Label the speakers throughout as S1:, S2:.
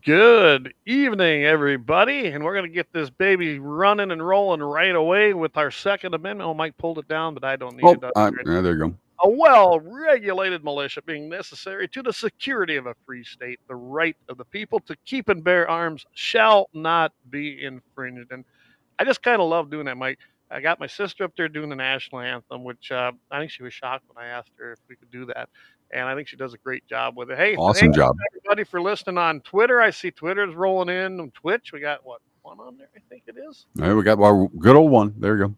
S1: Good evening, everybody, and we're going to get this baby running and rolling right away with our Second Amendment. Oh, Mike pulled it down, but I don't need it.
S2: Oh, yeah, there you go.
S1: A well-regulated militia being necessary to the security of a free state, the right of the people to keep and bear arms shall not be infringed. And I just kind of love doing that, Mike. I got my sister up there doing the national anthem, which I think she was shocked when I asked her if we could do that. And I think she does a great job with it. Hey,
S2: Awesome job.
S1: everybody for listening on Twitter. I see Twitter's rolling in on Twitch. We got what, one on there? I think it is.
S2: All right, we got our good old one. There you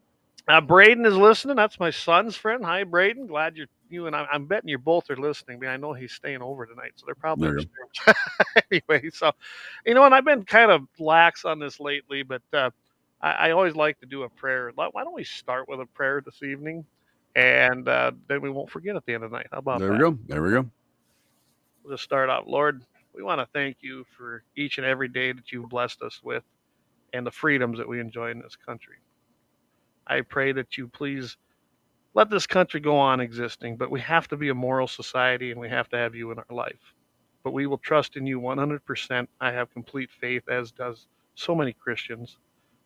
S2: go.
S1: Braden is listening. That's my son's friend. Hi, Braden. Glad you and I'm betting you both are listening. I know he's staying over tonight, so they're probably
S2: There you
S1: upstairs. Anyway, so and I've been kind of lax on this lately, but I always like to do a prayer. Why don't we start with a prayer this evening, and then we won't forget at the end of the night. How about
S2: There we
S1: that?
S2: go. There we go.
S1: We'll just start out. Lord, we want to thank you for each and every day that you've blessed us with, and the freedoms that we enjoy in this country. I pray that you please let this country go on existing, but we have to be a moral society and we have to have you in our life. But we will trust in you 100%. I have complete faith, as does so many Christians,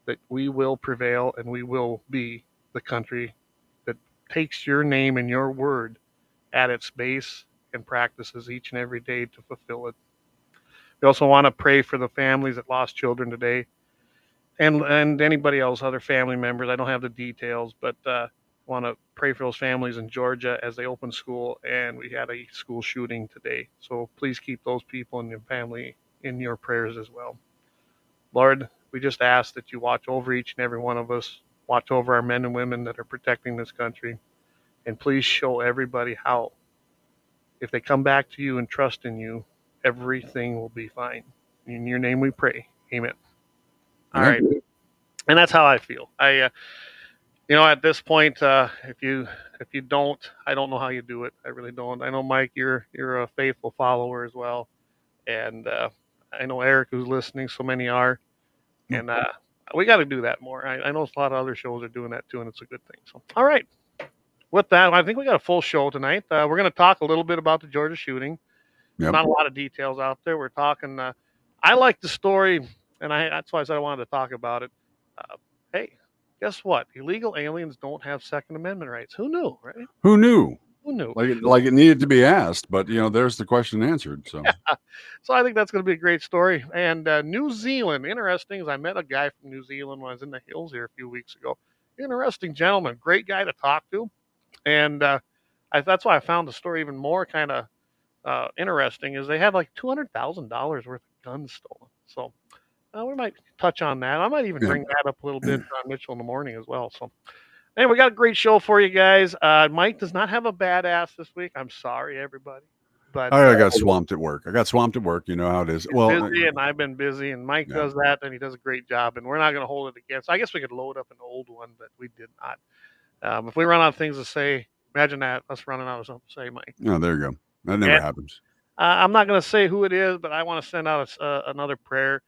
S1: that we will prevail and we will be the country that takes your name and your word at its base and practices each and every day to fulfill it. We also want to pray for the families that lost children today, and anybody else, other family members. I don't have the details, but want to pray for those families in Georgia as they open school, and we had a school shooting today. So please keep those people and your family in your prayers as well. Lord, we just ask that you watch over each and every one of us, watch over our men and women that are protecting this country, and please show everybody how. If they come back to you and trust in you, everything will be fine. In your name we pray. Amen. All
S2: Amen.
S1: right. And that's how I feel. At this point, if you don't, I don't know how you do it. I really don't. I know, Mike, you're a faithful follower as well, and I know Eric, who's listening. So many are, and we got to do that more. I know a lot of other shows are doing that too, and it's a good thing. So, all right. With that, I think we got a full show tonight. We're going to talk a little bit about the Georgia shooting.
S2: Yep.
S1: Not a lot of details out there. We're talking. I like the story, and that's why I said I wanted to talk about it. Hey, guess what? Illegal aliens don't have Second Amendment rights. Who knew, right?
S2: Who knew?
S1: Who knew?
S2: Like it needed to be asked, but there's the question answered. So
S1: So I think that's going to be a great story. And New Zealand, interesting. As I met a guy from New Zealand when I was in the hills here a few weeks ago. Interesting gentleman, great guy to talk to, and that's why I found the story even more kind of interesting. Is they had like $200,000 worth of guns stolen. So we might touch on that. I might even
S2: yeah.
S1: bring that up a little bit on Mitchell in the morning as well. So anyway, we got a great show for you guys. Mike does not have a badass this week. I'm sorry, everybody. But
S2: I got swamped at work. You know how it is. Well,
S1: busy, and I've been busy, and Mike does that, and he does a great job. And we're not going to hold it against. I guess we could load up an old one, but we did not. If we run out of things to say, imagine that, us running out of something to say, Mike.
S2: oh, there you go. That never happens.
S1: I'm not going to say who it is, but I want to send out another prayer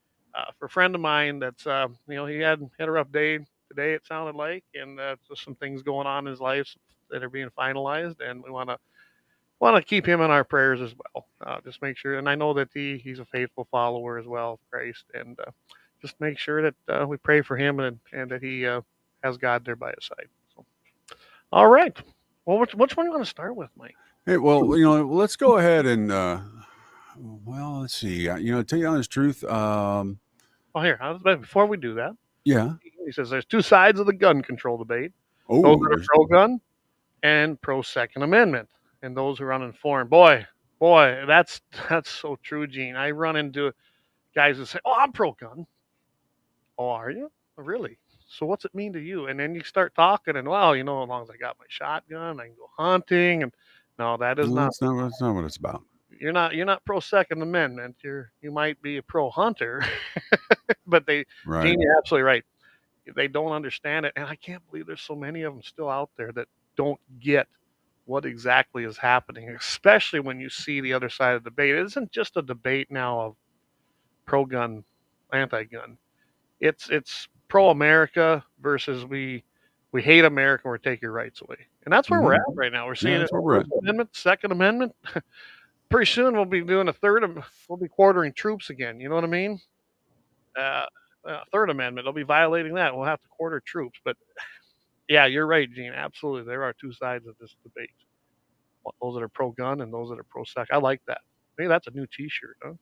S1: for a friend of mine that's, he had a rough day today, it sounded like, and just some things going on in his life that are being finalized, and we want to keep him in our prayers as well. Just make sure, and I know that he's a faithful follower as well of Christ, and just make sure that we pray for him and that he has God there by his side. So, all right. Well, which one do you want to start with, Mike?
S2: Hey, well, let's go ahead and let's see. To tell you the honest truth,
S1: Here, before we do that,
S2: yeah.
S1: he says there's two sides of the gun control debate: those
S2: Oh,
S1: that are pro-gun and pro-Second Amendment, and those who are uninformed. Boy, that's so true, Gene. I run into guys that say, "Oh, I'm pro-gun." Oh, are you? Really? So what's it mean to you? And then you start talking, and well, as long as I got my shotgun, I can go hunting. And no, that is
S2: well,
S1: not.
S2: that's not what it's about.
S1: You're not pro Second Amendment. You might be a pro hunter, but
S2: Right.
S1: Gene, you're absolutely right. They don't understand it, and I can't believe there's so many of them still out there that don't get what exactly is happening, especially when you see the other side of the debate. It isn't just a debate now of pro-gun, anti-gun. It's pro-America versus we hate America or take your rights away, and that's where we're at right now. We're seeing
S2: that's
S1: it.
S2: where we're at.
S1: First Amendment, Second Amendment. pretty soon we'll be doing a third. We'll be quartering troops again. You know what I mean? Uh, Third Amendment. They'll be violating that. We'll have to quarter troops. But yeah, you're right, Gene. Absolutely, there are two sides of this debate. Those that are pro gun and those that are pro sex. I like that. Maybe that's a new T-shirt, huh?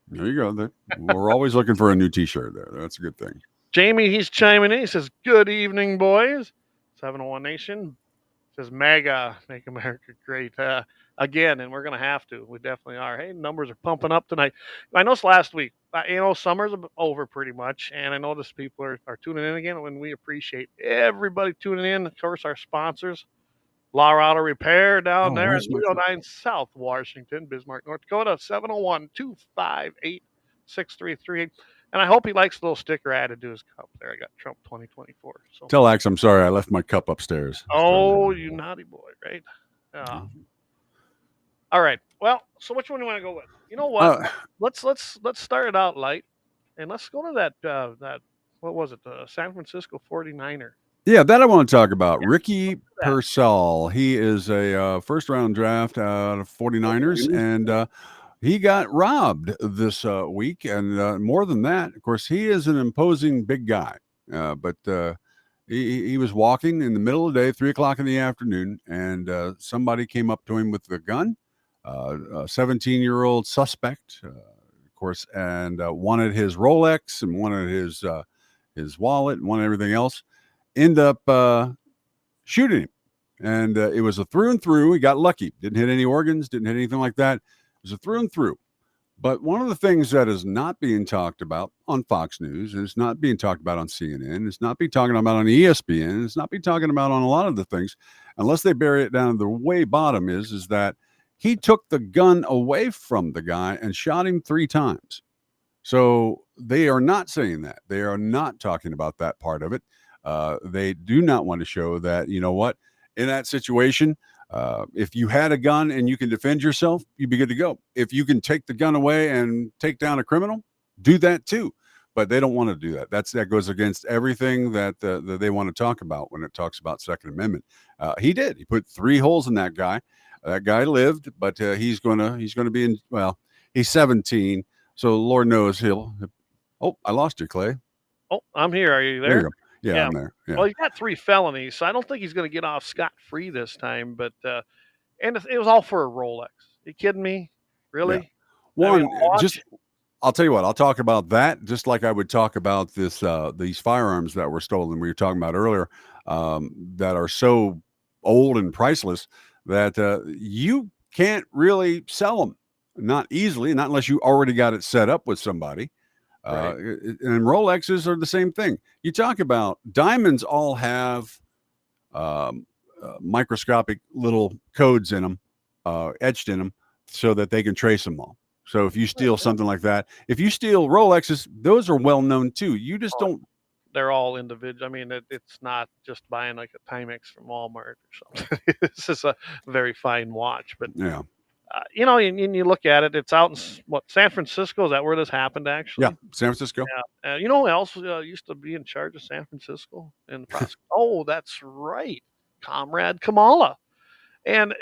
S2: There you go. We're always looking for a new T-shirt. There, that's a good thing.
S1: Jamie, he's chiming in. He says, "Good evening, boys." 701 Nation says, "MAGA, make America great again," and we're gonna have to. We definitely are. Hey, numbers are pumping up tonight. I noticed last week. Summer's over pretty much, and I noticed people are tuning in again. When we appreciate everybody tuning in, of course, our sponsors. LAUER Repair down
S2: Oh,
S1: there in
S2: where's my cup?
S1: 309 South Washington, Bismarck, North Dakota, 701-258-6338. And I hope he likes the little sticker added to his cup there. I got Trump 2024. So,
S2: Tell Axe I'm sorry. I left my cup upstairs. So,
S1: oh, you naughty boy, right? Uh, all right. Well, so which one do you want to go with? You know what?
S2: uh,
S1: Let's start it out light, and let's go to that what was it? The San Francisco 49er.
S2: yeah, that I want to talk about. Ricky
S1: That
S2: Purcell. He is a first round draft out of 49ers, and he got robbed this week. And more than that, of course, he is an imposing big guy. But he was walking in the middle of the day, 3 o'clock in the afternoon, and somebody came up to him with a gun. A 17-year-old suspect, of course, and wanted his Rolex and wanted his wallet and wanted everything else. End up shooting him, and it was a through and through. He got lucky; didn't hit any organs, didn't hit anything like that. It was a through and through. But one of the things that is not being talked about on Fox News, and it's not being talked about on CNN, it's not being talked about on ESPN, it's not being talked about on a lot of the things, unless they bury it down to the way bottom is that he took the gun away from the guy and shot him 3 times. So they are not saying that. They are not talking about that part of it. They do not want to show that, you know what, in that situation, if you had a gun and you can defend yourself, you'd be good to go. If you can take the gun away and take down a criminal, do that too. But they don't want to do that. That goes against everything that they want to talk about when it talks about Second Amendment. He did. He put 3 holes in that guy. That guy lived, but he's gonna be in. Well, he's 17, so Lord knows he'll. Oh, I lost you, Clay.
S1: Oh, I'm here. Are you
S2: There you
S1: there?
S2: go. Yeah,
S1: Yeah.
S2: I'm there. Yeah,
S1: Well, he's got 3 felonies, so I don't think he's going to get off scot free this time. But and it was all for a Rolex. You kidding me?
S2: yeah.
S1: Really? I mean,
S2: One,
S1: a
S2: just
S1: watch.
S2: I'll tell you what. I'll talk about that just like I would talk about these firearms that were stolen. We were talking about earlier that are so old and priceless that you can't really sell them. Not easily, not unless you already got it set up with somebody.
S1: Right.
S2: And Rolexes are the same thing. You talk about diamonds, all have microscopic little codes in them, etched in them, so that they can trace them all. So if you steal something like that, if you steal Rolexes, those are well known too. You just
S1: Oh,
S2: don't.
S1: they're all individual. I mean, it's not just buying like a Timex from Walmart or something. This is a very fine watch, but
S2: Yeah,
S1: you look at it. It's out in what San Francisco. Is that where this happened?
S2: yeah.
S1: Actually,
S2: San Francisco.
S1: yeah. You know who else used to be in charge of San Francisco in the process? Oh, that's right, Comrade Kamala. And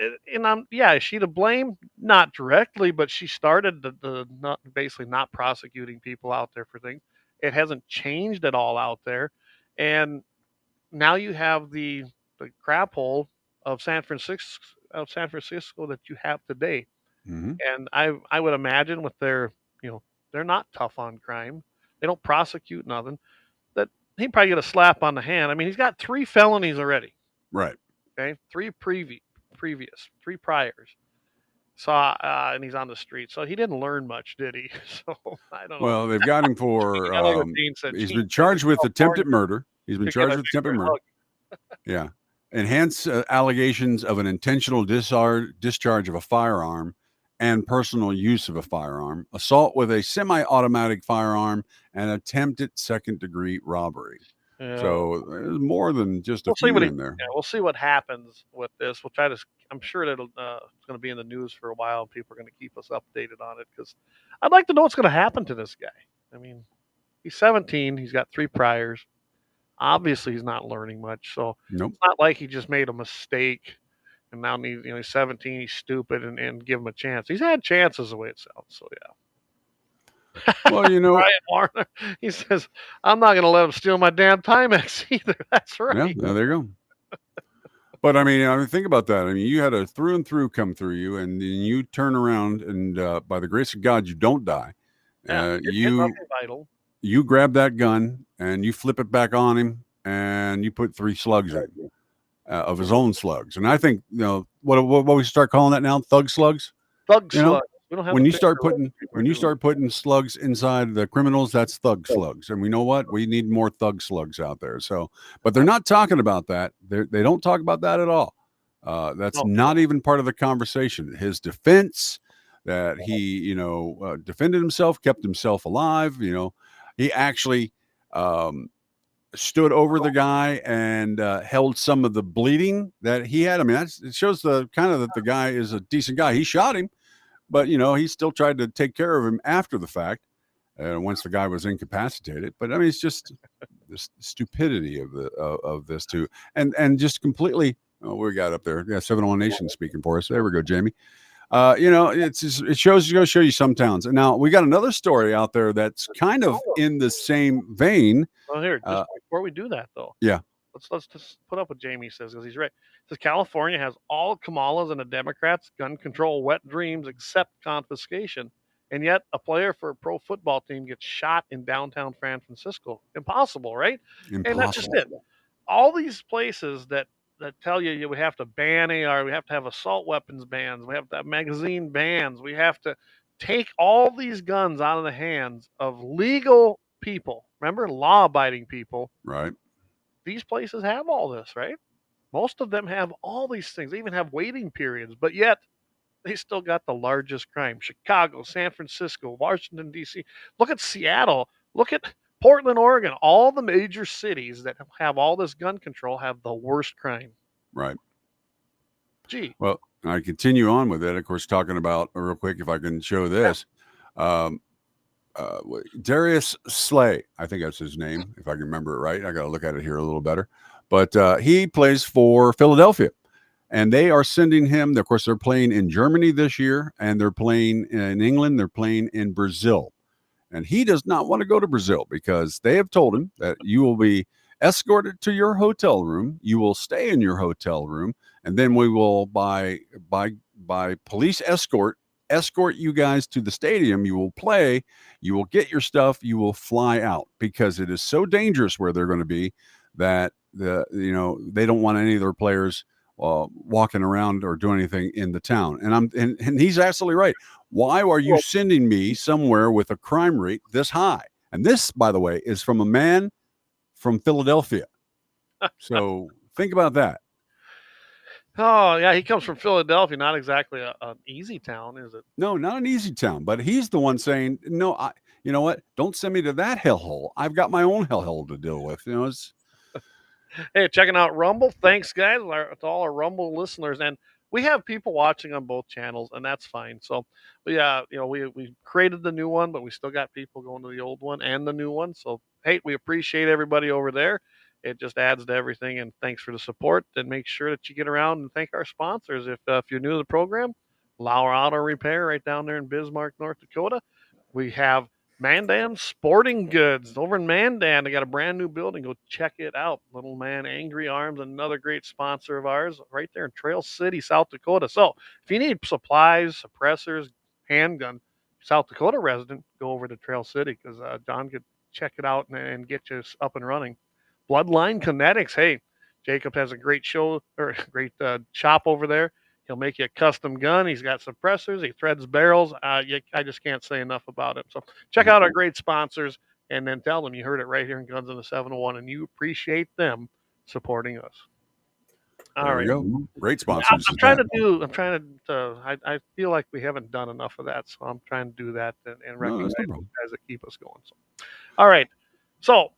S1: yeah, is she to blame? Not directly, but she started the not basically not prosecuting people out there for things. It hasn't changed at all out there, and now you have the crap hole of San Francisco that you have today.
S2: Mm-hmm.
S1: And I would imagine with their they're not tough on crime. They don't prosecute nothing. That he'd probably get a slap on the hand. I mean, he's got 3 felonies already.
S2: Right.
S1: Okay, previous, 3 priors. So and he's on the street, so he didn't learn much, did he? So I don't know.
S2: Well, they've got him for.
S1: I like what Gene said.
S2: He's
S1: Gene
S2: been
S1: said in
S2: charged with
S1: California
S2: attempted murder. He's been
S1: could get
S2: charged
S1: a
S2: with attempted
S1: neighborhood
S2: murder.
S1: hug.
S2: Yeah. Enhance allegations of an intentional discharge of a firearm and personal use of a firearm, assault with a semi automatic firearm, and attempted second degree robbery.
S1: Yeah.
S2: So there's more than just a
S1: We'll see
S2: few
S1: what he.
S2: in there.
S1: Yeah, we'll see what happens with this. We'll try to. I'm sure that it's going to be in the news for a while. And people are going to keep us updated on it because I'd like to know what's going to happen to this guy. I mean, he's 17. He's got 3 priors. Obviously, he's not learning much. So
S2: Nope.
S1: it's not like he just made a mistake and now he's 17. He's stupid, and give him a chance. He's had chances the way it sounds. So yeah.
S2: Well,
S1: Brian Warner, he says, I'm not going to let him steal my damn Timex either. That's
S2: yeah,
S1: right.
S2: there you go. But I mean, think about that. I mean, you had a through and through come through you, and then you turn around, and by the grace of God, you don't die.
S1: Yeah, hit
S2: You
S1: nothing vital.
S2: you grab that gun and you flip it back on him, and you put 3 slugs in of his own slugs. And I think what we start calling that now, thug slugs.
S1: Thug
S2: You know,
S1: slug. We don't have
S2: when
S1: a
S2: you
S1: picture
S2: start
S1: of what
S2: putting
S1: people are
S2: when you
S1: doing.
S2: start putting slugs inside the criminals, that's thug slugs. And we know what? We need more thug slugs out there. So, but they're not talking about that. They don't talk about that at all. That's
S1: No,
S2: not even part of the conversation. His defense, that he defended himself, kept himself alive. He actually um, stood over the guy and held some of the bleeding that he had. I mean, it shows the kind of that the guy is a decent guy. He shot him, but he still tried to take care of him after the fact. Once the guy was incapacitated. But I mean, it's just the stupidity of this too, and just completely. Oh, we got up there. Yeah, 701 Nation speaking for us. There we go, Jamie. It's just, it shows go show you some towns. And now we got another story out there that's kind of in the same vein.
S1: well, here, just
S2: Uh,
S1: before we do that, though,
S2: yeah,
S1: let's just put up what Jamie says because he's right. It says California has all Kamalas and the Democrats' gun control wet dreams except confiscation, and yet a player for a pro football team gets shot in downtown San Francisco. Impossible, right? And that's just
S2: impossible.
S1: it. All these places that tell you we have to ban AR, we have to have assault weapons bans, we have to have magazine bans, we have to take all these guns out of the hands of legal people. Remember, law abiding people.
S2: Right,
S1: These places have all this, right? Most of them have all these things. They even have waiting periods, but yet they still got the largest crime. Chicago, San Francisco, Washington, D.C. Look at Seattle. Look at Portland, Oregon. All the major cities that have all this gun control have the worst crime.
S2: right.
S1: Gee.
S2: Well, I continue on with it. Of course, talking about real quick, if I can show this. Um, Darius Slay, I think that's his name, if I can remember it right. I got to look at it here a little better. But he plays for Philadelphia, and they are sending him. Of course, they're playing in Germany this year, and they're playing in England. They're playing in Brazil. And he does not want to go to Brazil because they have told him that you will be escorted to your hotel room. You will stay in your hotel room, and then we will by police escort you guys to the stadium. You will play. You will get your stuff. You will fly out because it is so dangerous where they're going to be that they don't want any of their players walking around or doing anything in the town. And he's absolutely right. Why are you sending me somewhere with a crime rate this high? And this, by the way, is from a man from Philadelphia. So think about that.
S1: Oh, yeah, he comes from Philadelphia. Not exactly an easy town, is it?
S2: No, not an easy town, but he's the one saying, "No, you know what? Don't send me to that hellhole. I've got my own hellhole to deal with." It's
S1: Hey, checking out Rumble. Thanks, guys, to all our Rumble listeners. And we have people watching on both channels, and that's fine. So, but yeah, we created the new one, but we still got people going to the old one and the new one. So, hey, we appreciate everybody over there. It just adds to everything. And thanks for the support. And make sure that you get around and thank our sponsors. If you're new to the program, Lauer Auto Repair right down there in Bismarck, North Dakota. We have Mandan Sporting Goods over in Mandan. They got a brand new building. Go check it out. Little Man Angry Arms, another great sponsor of ours, right there in Trail City, South Dakota. So if you need supplies, suppressors, handgun, South Dakota resident, go over to Trail City because John could check it out and get you up and running. Bloodline Kinetics. Hey, Jacob has a great show or great shop over there. He'll make you a custom gun. He's got suppressors. He threads barrels. I just can't say enough about it. So check out our great sponsors and then tell them you heard it right here in Guns in the 701 and you appreciate them supporting us. All
S2: there we
S1: right.
S2: go. Great
S1: I'm,
S2: sponsors
S1: I'm
S2: at
S1: trying
S2: that.
S1: to do, I'm trying to, I feel like we haven't done enough of that. So I'm trying to do that and
S2: No,
S1: recognize
S2: that's no
S1: those
S2: problem.
S1: guys that keep us going. So, all right. So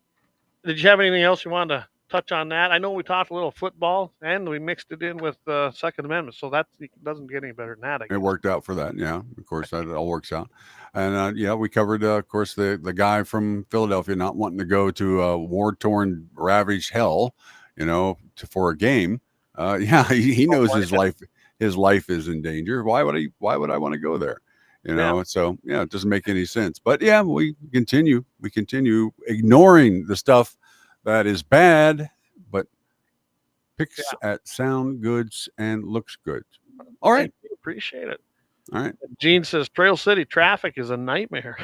S1: did you have anything else you wanted to touch on that? I know we talked a little football and we mixed it in with the Second Amendment, so that doesn't get any better than that, I
S2: It
S1: guess.
S2: worked out for that. Yeah, of course, that all works out. And yeah, we covered, of course, the guy from Philadelphia not wanting to go to a war torn, ravaged hell, for a game. Yeah, he
S1: Don't
S2: knows
S1: blame it.
S2: his life is in danger. Why would I want to go there? You
S1: Yeah,
S2: know, so yeah, it doesn't make any sense. But yeah, we continue ignoring the stuff that is bad, but picks
S1: yeah.
S2: at sound goods and looks good. All right,
S1: Thank you. Appreciate it.
S2: all right.
S1: Gene says Trail City traffic is a nightmare.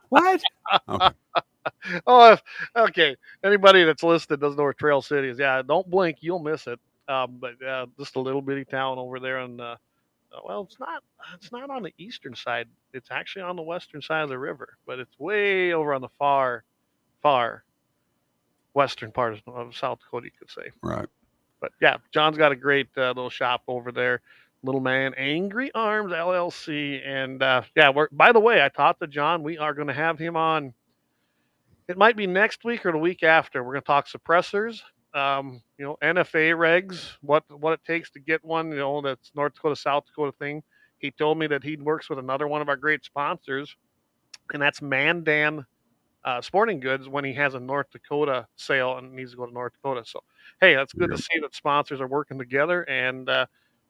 S2: What? Okay,
S1: Oh, okay. Anybody that's listed doesn't know where Trail City is. Yeah, don't blink, you'll miss it. But just a little bitty town over there on well, it's not on the eastern side. It's actually on the western side of the river, but it's way over on the far western part of South Dakota, you could say.
S2: right.
S1: But yeah, John's got a great little shop over there. Little Man Angry Arms LLC, and yeah, we're by the way, I talked to John. We are going to have him on. It might be next week or the week after. We're going to talk suppressors, NFA regs, what it takes to get one. That's North Dakota, South Dakota thing. He told me that he works with another one of our great sponsors, and that's Mandan Sporting Goods when he has a North Dakota sale and needs to go to North Dakota. So, hey, that's good to
S2: Yeah.
S1: see that sponsors are working together and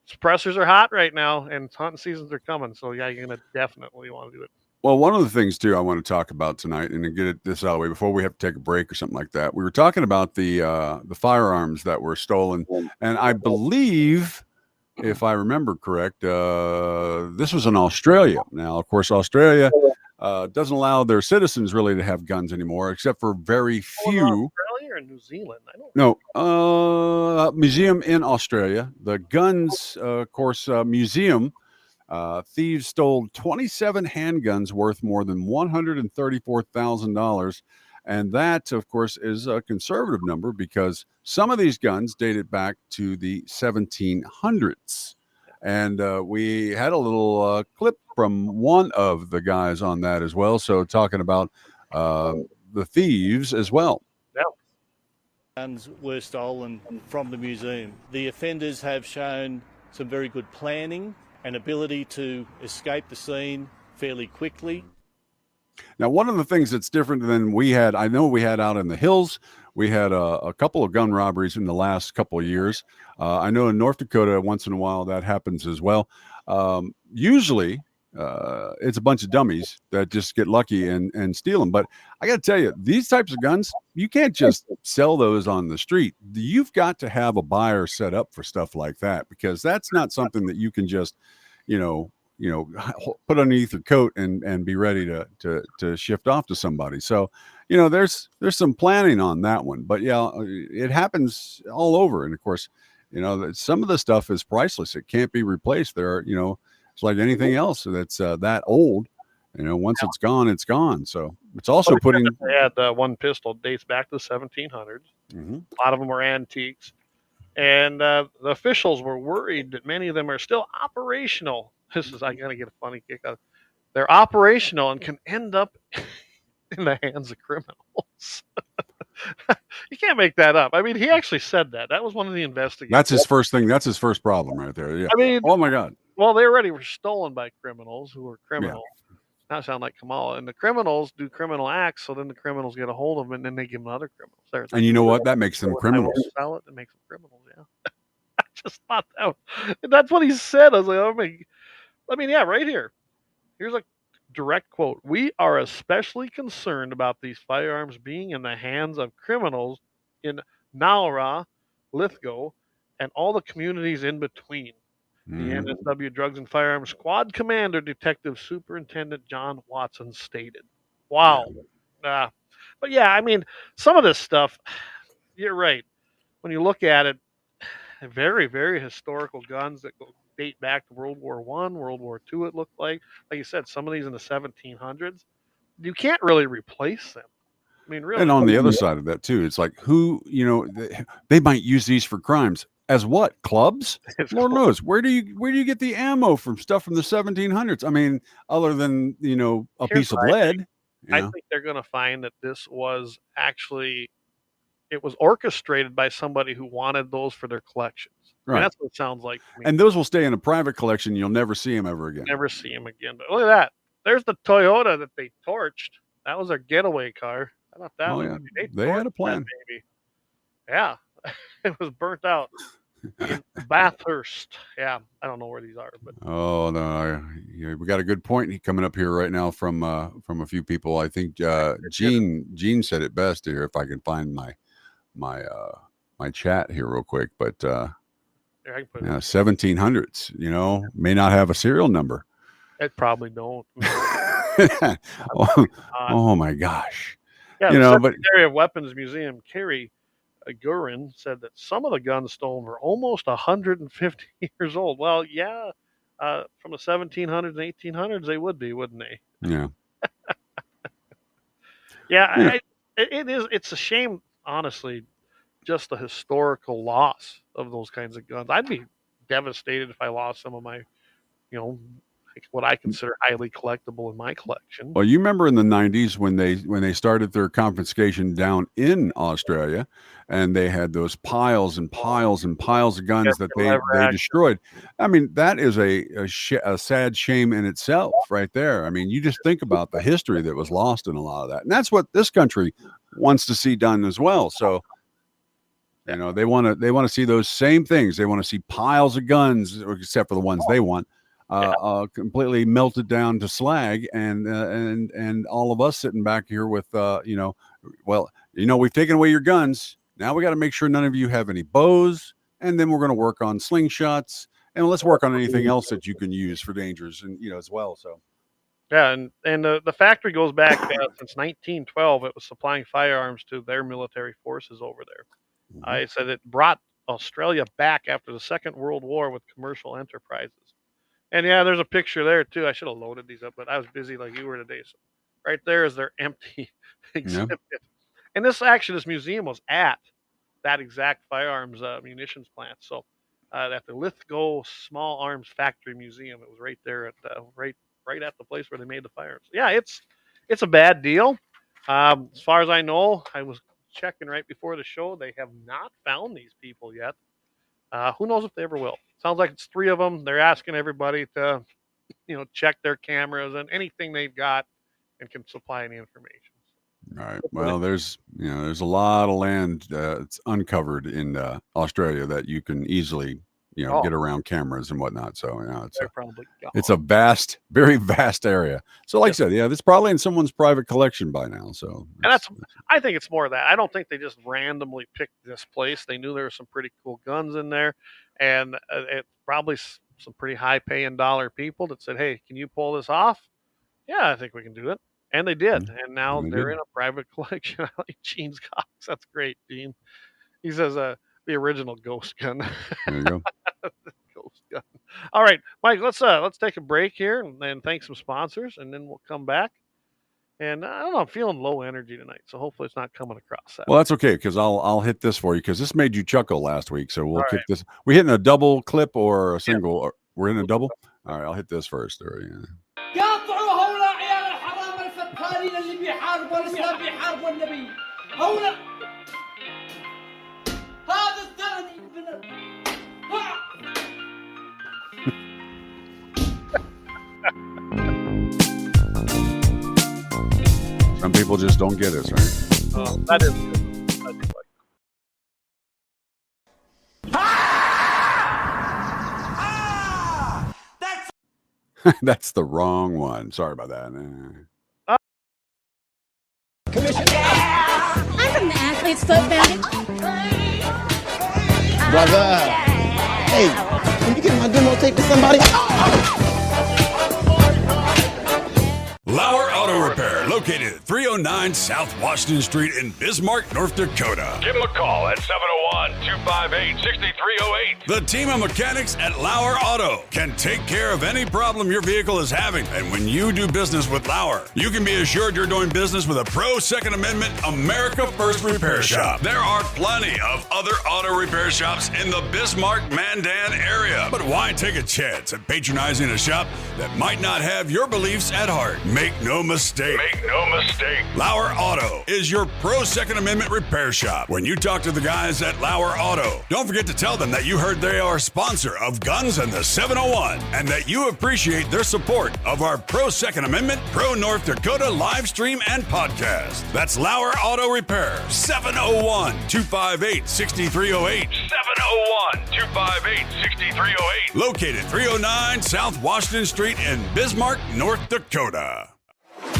S1: suppressors are hot right now and hunting seasons are coming. So, yeah, you're going to definitely want to do it.
S2: Well, one of the things too I want to talk about tonight, and to this out of the way before we have to take a break or something like that, we were talking about the firearms that were stolen, and I believe, if I remember correct, this was in Australia. Now, of course, Australia doesn't allow their citizens really to have guns anymore, except for very
S1: Oh, in
S2: few.
S1: Australia or New Zealand? I don't
S2: No, museum in Australia. The guns, of course, museum. Thieves stole 27 handguns worth more than $134,000. And that, of course, is a conservative number because some of these guns dated back to the 1700s. And we had a little clip from one of the guys on that as well. So, talking about the thieves as well.
S1: know.
S3: Guns were stolen from the museum. The offenders have shown some very good planning and ability to escape the scene fairly quickly.
S2: Now, one of the things that's different than I know we had out in the hills, we had a couple of gun robberies in the last couple of years. I know in North Dakota, once in a while, that happens as well. Usually, it's a bunch of dummies that just get lucky and steal them. But I got to tell you, these types of guns, you can't just sell those on the street. You've got to have a buyer set up for stuff like that because that's not something that you can just, you know, put underneath your coat and be ready to shift off to somebody. So, there's some planning on that one. But yeah, it happens all over. And of course, some of the stuff is priceless. It can't be replaced. It's like anything else that's that old. Once it's gone, it's gone. So it's also putting.
S1: They had one pistol dates back to the 1700s.
S2: Mhm.
S1: A lot of them were antiques. And the officials were worried that many of them are still operational. I gotta get a funny kick out. They're operational and can end up in the hands of criminals. You can't make that up. I mean, he actually said that. That was one of the investigators.
S2: That's his first thing. That's his first problem right there. Yeah.
S1: I mean,
S2: Oh my God.
S1: well, they already were stolen by criminals who were
S2: Yeah.
S1: criminals. Now I sound like Kamala. And the criminals do criminal acts, so then the criminals get a hold of them, and then they give them to other criminals. They
S2: And you
S1: do
S2: know
S1: it.
S2: what? That makes them
S1: I won't
S2: criminals.
S1: sell it. It makes them criminals. Yeah, I just thought that. That's what he said. I was like, yeah, right here. Here's a direct quote. We are especially concerned about these firearms being in the hands of criminals in Nowra, Lithgow, and all the communities in between. The
S2: Mhm.
S1: NSW Drugs and Firearms Squad Commander, Detective Superintendent John Watson stated.
S2: Yeah.
S1: Wow. Uh, but yeah, I mean, some of this stuff, you're right. When you look at it, very, very historical guns that date back to World War One, World War Two. It looked like you said, some of these in the 1700s. You can't really replace them. I mean,
S2: And
S1: really,
S2: on the other side of that too, it's like they might use these for crimes as what clubs?
S1: it's
S2: Lord
S1: close.
S2: knows where do you get the ammo from stuff from the 1700s? I mean, other than a
S1: Here's
S2: piece
S1: what
S2: of
S1: I think.
S2: lead.
S1: I
S2: Yeah,
S1: think they're going to find that this was actually it was orchestrated by somebody who wanted those for their collections. I mean,
S2: right.
S1: that's what it sounds like to me.
S2: And those will stay in a private collection. You'll never see them ever again.
S1: Never see him again. But look at that. There's the Toyota that they torched. That was their getaway car. I thought that
S2: Oh
S1: was
S2: yeah,
S1: they
S2: they
S1: torched
S2: had a
S1: that
S2: plan.
S1: baby. Yeah. it was burnt out in Bathurst. Yeah, I don't know where these are, but
S2: Oh no, we got a good point coming up here right now from a few people. I think Gene said it best here. If I can find my my chat here real quick, but
S1: here, I can put it.
S2: 1700s. May not have a serial number.
S1: It probably don't.
S2: oh my gosh.
S1: Yeah, the Secretary of Weapons Museum, Kerry Gurin, said that some of the guns stolen were almost 150 years old. Well, yeah, from the 1700s and 1800s, they would be, wouldn't they?
S2: Yeah.
S1: Yeah, it is. It's a shame, honestly, just the historical loss of those kinds of guns. I'd be devastated if I lost some of my, what I consider highly collectible in my collection.
S2: Well, you remember in the 90s when they started their confiscation down in Australia, and they had those piles and piles and piles of guns that they destroyed. I mean, that is a sad shame in itself right there. I mean, you just think about the history that was lost in a lot of that. And that's what this country wants to see done as well. So, they want to see those same things. They want to see piles of guns, except for the ones they want. Completely melted down to slag, and all of us sitting back here with we've taken away your guns. Now we got to make sure none of you have any bows, and then we're going to work on slingshots, and let's work on anything else that you can use for dangers, and as well. So
S1: yeah, and the factory goes back since 1912. It was supplying firearms to their military forces over there. Mm-hmm. I said it brought Australia back after the Second World War with commercial enterprises. And yeah, there's a picture there too. I should have loaded these up, but I was busy like you were today. So right there is their empty exhibit. Yeah. And this museum was at that exact firearms munitions plant. So at the Lithgow Small Arms Factory Museum, it was right there at right at the place where they made the firearms. Yeah, it's a bad deal. As far as I know, I was checking right before the show. They have not found these people yet. Who knows if they ever will? Sounds like it's 3 of them. They're asking everybody to, check their cameras and anything they've got and can supply any information.
S2: All right. Well, there's a lot of land that's uncovered in Australia that you can easily, get around cameras and whatnot. So, it's a vast, very vast area. So, like I said, this is probably in someone's private collection by now. So,
S1: and I think it's more of that. I don't think they just randomly picked this place. They knew there were some pretty cool guns in there, and it probably some pretty high-paying dollar people that said, "Hey, can you pull this off?" Yeah, I think we can do it, and they did. And now they're in a private collection. I like Gene's Cox. That's great, Gene. He says the original ghost gun.
S2: There you go.
S1: Ghost gun. All right, Mike. Let's take a break here and thank some sponsors, and then we'll come back. And I don't know, I'm feeling low energy tonight, so hopefully it's not coming across that.
S2: Well, that's okay, because I'll hit this for you, because this made you chuckle last week. So we'll kick this. We hitting a double clip or a single? Or we're in a double. All right, I'll hit this first. There we Some people just don't get us, right?
S1: That is good.
S2: That's the wrong one. Sorry about that.
S4: I'm from the Athlete's Foot Foundation.
S5: Brother, hey, can you get my demo tape to somebody?
S6: Lauer Auto Repair, located at 309 South Washington Street in Bismarck, North Dakota. Give them a call at 701-258-6308. The team of mechanics at Lauer Auto can take care of any problem your vehicle is having. And when you do business with Lauer, you can be assured you're doing business with a pro Second Amendment America First repair shop. There are plenty of other auto repair shops in the Bismarck-Mandan area. But why take a chance at patronizing a shop that might not have your beliefs at heart? Make no mistake. no mistake. Lauer Auto is your pro Second Amendment repair shop. When you talk to the guys at Lauer Auto, don't forget to tell them that you heard they are a sponsor of Guns and the 701 and that you appreciate their support of our pro Second Amendment, pro North Dakota live stream and podcast. That's Lauer Auto Repair, 701-258-6308. 701-258-6308. Located 309 South Washington Street in Bismarck, North Dakota.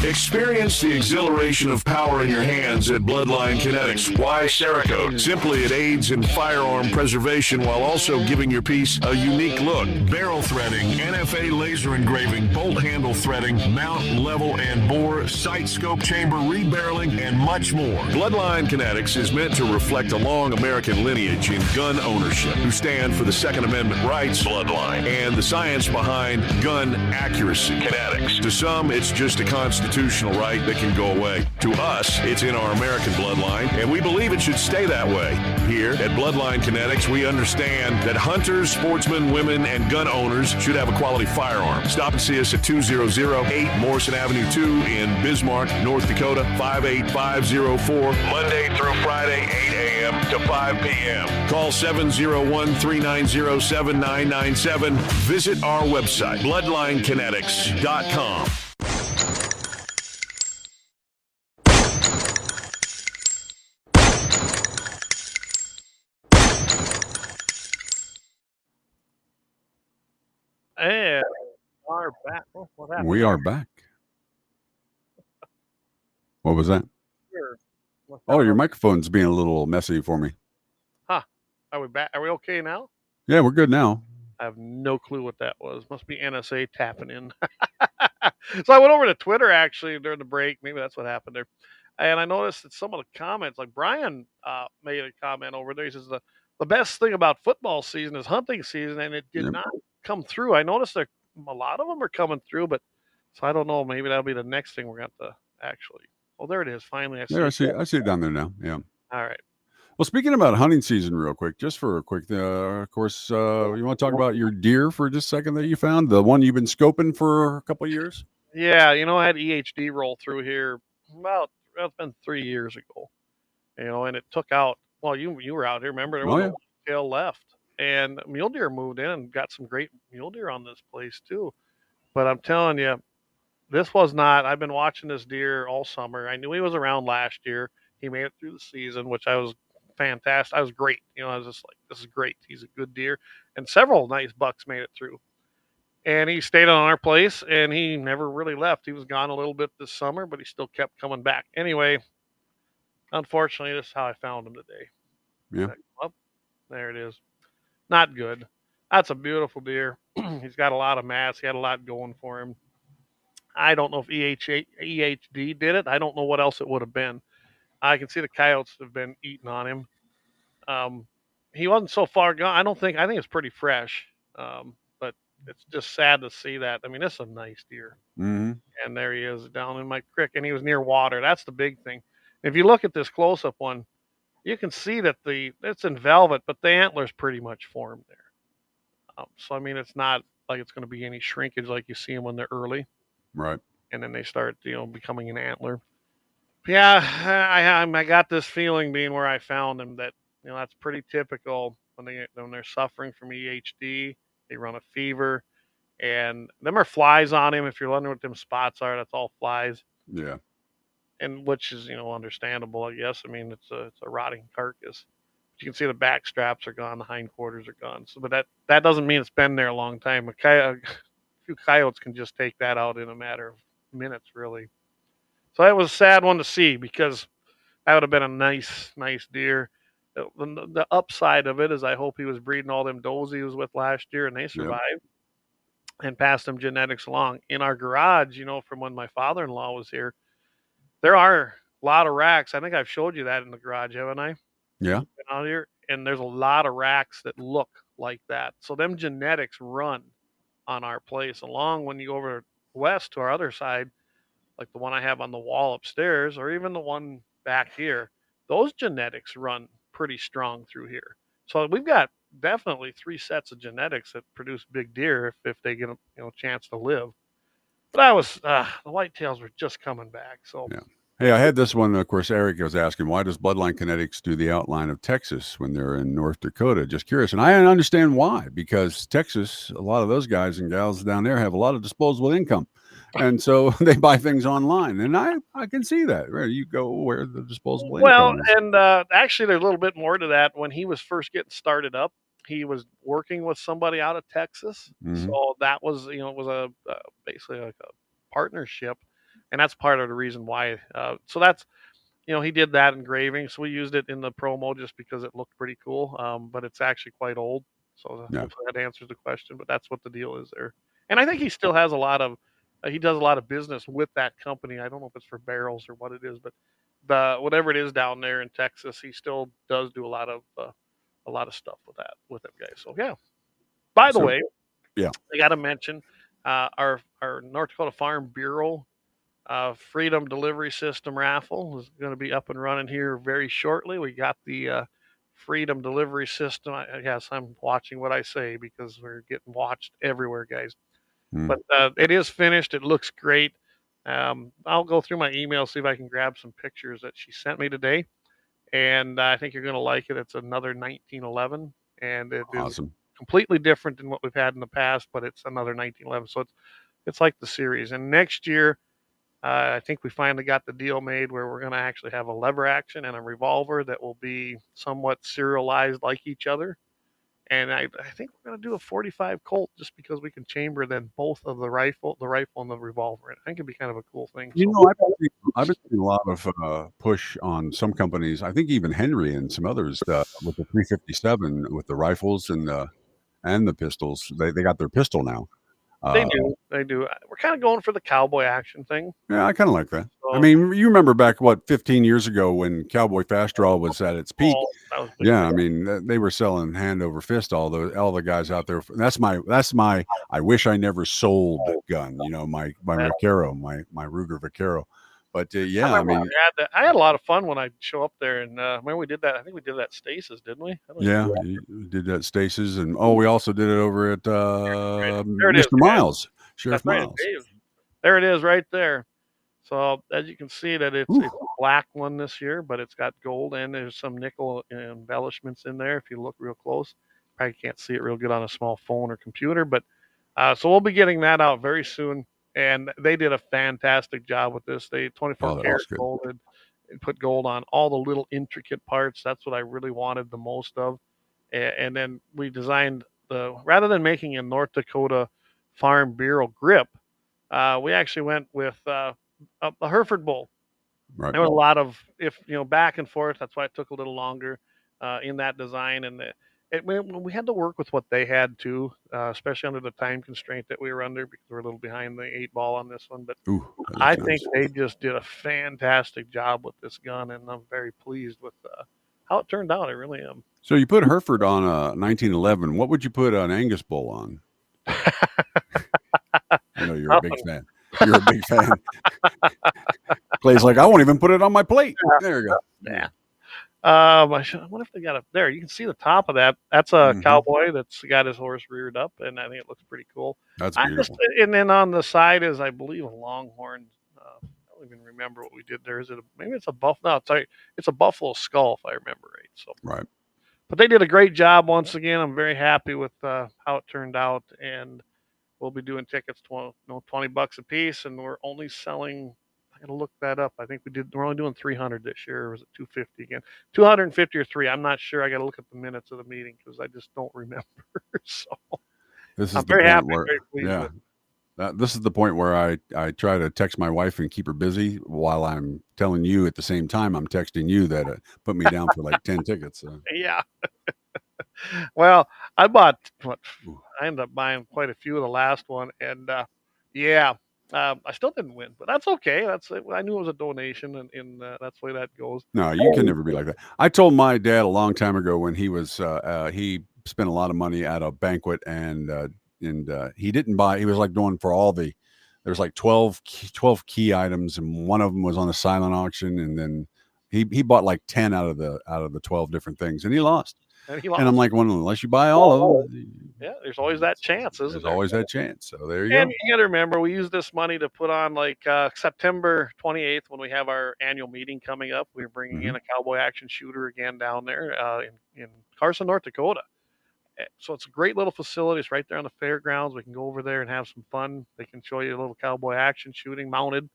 S7: Experience the exhilaration of power in your hands at Bloodline Kinetics. Why Cerakote? Simply, it aids in firearm preservation while also giving your piece a unique look. Barrel threading, NFA laser engraving, bolt handle threading, mount, level, and bore, sight scope chamber rebarreling, and much more. Bloodline Kinetics is meant to reflect a long American lineage in gun ownership, who stand for the Second Amendment rights, Bloodline, and the science behind gun accuracy. Kinetics. To some, it's just a constitutional right that can go away. To us, it's in our American bloodline, and we believe it should stay that way. Here at Bloodline Kinetics, we understand that hunters, sportsmen, women, and gun owners should have a quality firearm. Stop and see us at 2008 Morrison Avenue 2 in Bismarck, North Dakota, 58504, Monday through Friday, 8 a.m. to 5 p.m. Call 701-390-7997. Visit our website, bloodlinekinetics.com.
S1: And are back. Oh, what happened?
S2: We are back. What was that?
S1: Sure.
S2: Oh, your microphone's being a little messy for me.
S1: Huh. Are we back? Are we okay now?
S2: Yeah, we're good now.
S1: I have no clue what that was. Must be NSA tapping in. So I went over to Twitter actually during the break. Maybe that's what happened there. And I noticed that some of the comments, like Brian made a comment over there. He says the best thing about football season is hunting season, and it did
S2: Yep.
S1: not come through. I noticed that a lot of them are coming through, but so I don't know. Maybe that'll be the next thing we're going to actually. Oh, there it is. Finally, I see.
S2: There,
S1: it.
S2: I see it down there now. Yeah.
S1: All right.
S2: Well, speaking about hunting season, real quick, just for a quick, of course, you want to talk about your deer for just a second that you found, the one you've been scoping for a couple of years?
S1: Yeah, I had EHD roll through here it's been 3 years ago, and it took out. Well, you were out here, remember? There was no tail left, and mule deer moved in and got some great mule deer on this place too. But I'm telling you, this was not. I've been watching this deer all summer. I knew he was around last year. He made it through the season, which I was fantastic. I was great. I was just like, this is great. He's a good deer, and several nice bucks made it through. And he stayed on our place, and he never really left. He was gone a little bit this summer, but he still kept coming back. Anyway, unfortunately, this is how I found him today.
S2: Yeah.
S1: Oh, there it is. Not good. That's a beautiful deer. He's got a lot of mass. He had a lot going for him. I don't know if EHD did it. I don't know what else it would have been. I can see the coyotes have been eating on him. He wasn't so far gone. I think it's pretty fresh. But it's just sad to see that. I mean, this is a nice deer.
S2: Mm-hmm.
S1: And there he is down in my creek, and he was near water. That's the big thing. If you look at this close-up one, you can see that it's in velvet, but the antler's pretty much formed there. So, I mean, it's not like it's going to be any shrinkage like you see them when they're early.
S2: Right.
S1: And then they start, becoming an antler. Yeah, I got this feeling being where I found them that, that's pretty typical when they're suffering from EHD. They run a fever, and them are flies on him. If you're wondering what them spots are, that's all flies.
S2: Yeah.
S1: And which is, understandable, I guess. I mean, it's a rotting carcass. But you can see the back straps are gone, the hindquarters are gone. So, but that doesn't mean it's been there a long time. A few coyotes can just take that out in a matter of minutes, really. So that was a sad one to see because that would have been a nice deer. The upside of it is I hope he was breeding all them does he was with last year and they survived and passed them genetics along. In our garage, from when my father-in-law was here, there are a lot of racks. I think I've showed you that in the garage, haven't I?
S2: Yeah.
S1: Out here, and there's a lot of racks that look like that. So them genetics run on our place. Along when you go over west to our other side, like the one I have on the wall upstairs, or even the one back here, those genetics run pretty strong through here. So we've got definitely 3 sets of genetics that produce big deer if they get a chance to live. But I was the whitetails were just coming back. So
S2: Yeah. Hey, I had this one. Of course, Eric was asking, why does Bloodline Kinetics do the outline of Texas when they're in North Dakota? Just curious. And I understand why, because Texas, a lot of those guys and gals down there have a lot of disposable income. And so they buy things online. And I can see that. Right? You go where the disposable income is.
S1: and actually, there's a little bit more to that. When he was first getting started up, he was working with somebody out of Texas,
S2: Mhm.
S1: so that was it was a basically like a partnership, and that's part of the reason why. So that's he did that engraving, so we used it in the promo just because it looked pretty cool. But it's actually quite old, so
S2: Yeah.
S1: hopefully that answers the question. But that's what the deal is there, and I think he still has a lot of he does a lot of business with that company. I don't know if it's for barrels or what it is, but the whatever it is down there in Texas, he still does do a lot of stuff with them guys. So yeah. By the
S2: So,
S1: way,
S2: yeah.
S1: I got to mention our North Dakota Farm Bureau Freedom Delivery System raffle is going to be up and running here very shortly. We got the Freedom Delivery System. I guess I'm watching what I say because we're getting watched everywhere, guys. But it is finished. It looks great. I'll go through my email, see if I can grab some pictures that she sent me today. And I think you're going to like it. It's another 1911, and it is
S2: Awesome.
S1: completely different than what we've had in the past, but it's another 1911. So it's like the series. And next year, I think we finally got the deal made where we're going to actually have a lever action and a revolver that will be somewhat serialized like each other. And I think we're going to do a 45 Colt just because we can chamber then both of the rifle and the revolver. And I think it'd be kind of a cool thing.
S2: You
S1: So
S2: know, I've been seeing a lot of push on some companies. I think even Henry and some others with the 357 with the rifles and the pistols. They got their pistol now.
S1: they do. We're kind of going for the cowboy action thing.
S2: Yeah, I kind of like that. I
S1: So,
S2: mean, you remember back 15 years ago when Cowboy Fast Draw was at its peak.
S1: that was big.
S2: Yeah, I mean, they were selling hand over fist all the guys out there. That's my I wish I never sold gun. You know, my Vaquero, my Ruger Vaquero. But yeah, I mean,
S1: I had a lot of fun when I show up there, and remember we did that. I think we did that Stasis, didn't we?
S2: yeah, you did that Stasis, and we also did it over at
S1: There it
S2: Mr.
S1: is,
S2: Miles, Sheriff
S1: That's right,
S2: Miles.
S1: Dave. There it is, right there. So as you can see, that it's a black one this year, but it's got gold and there's some nickel embellishments in there. If you look real close, probably can't see it real good on a small phone or computer, but so we'll be getting that out very soon. And they did a fantastic job with this. They 24 karat golded and put gold on all the little intricate parts. That's what I really wanted the most of. And then we designed rather than making a North Dakota Farm Bureau grip, we actually went with a Hereford bull.
S2: Right.
S1: There was a lot of back and forth. That's why it took a little longer in that design, and we had to work with what they had too, especially under the time constraint that we were under because we're a little behind the 8 ball on this one. But I think they just did a fantastic job with this gun, and I'm very pleased with how it turned out. I really am.
S2: So you put Hereford on a 1911. What would you put an Angus bull on? I know you're a big fan. You're a big fan. Clay's like, I won't even put it on my plate. There you go.
S1: Yeah. I wonder if they got there. You can see the top of that. That's a cowboy that's got his horse reared up, and I think it looks pretty cool.
S2: That's beautiful.
S1: And then on the side is, I believe, a longhorn. I don't even remember what we did there. Is it maybe it's a buffalo? No, it's a buffalo skull if I remember right. So
S2: right.
S1: But they did a great job once again. I'm very happy with how it turned out, and we'll be doing tickets $20 a piece, and we're only selling. I gotta look that up. I think we're only doing 300 this year. Or was it 250 again? 250 or 3. I'm not sure. I gotta look at the minutes of the meeting because I just don't remember. So
S2: this is
S1: I'm very happy. Very pleased
S2: yeah.
S1: with it.
S2: This is the point where I try to text my wife and keep her busy while I'm telling you at the same time I'm texting you that put me down for like 10 tickets.
S1: Yeah. Well, I ended up buying quite a few of the last one, and I still didn't win, but that's okay. I knew it was a donation, and that's the way that goes.
S2: No, you can never be like that. I told my dad a long time ago when he was he spent a lot of money at a banquet, and he didn't buy. He was like doing for all the. There's like 12 key items, and one of them was on a silent auction, and then he bought like 10 out of the 12 different things, and he lost. And I'm like, well, unless you buy all of them,
S1: Yeah, there's always that chance, isn't
S2: There's
S1: there?
S2: always that chance. So there you
S1: And
S2: go.
S1: you got to remember, we use this money to put on like September 28th when we have our annual meeting coming up. We're bringing in
S2: Mhm.
S1: a cowboy action shooter again down there in Carson, North Dakota. So it's a great little facility. It's right there on the fairgrounds. We can go over there and have some fun. They can show you a little cowboy action shooting mounted.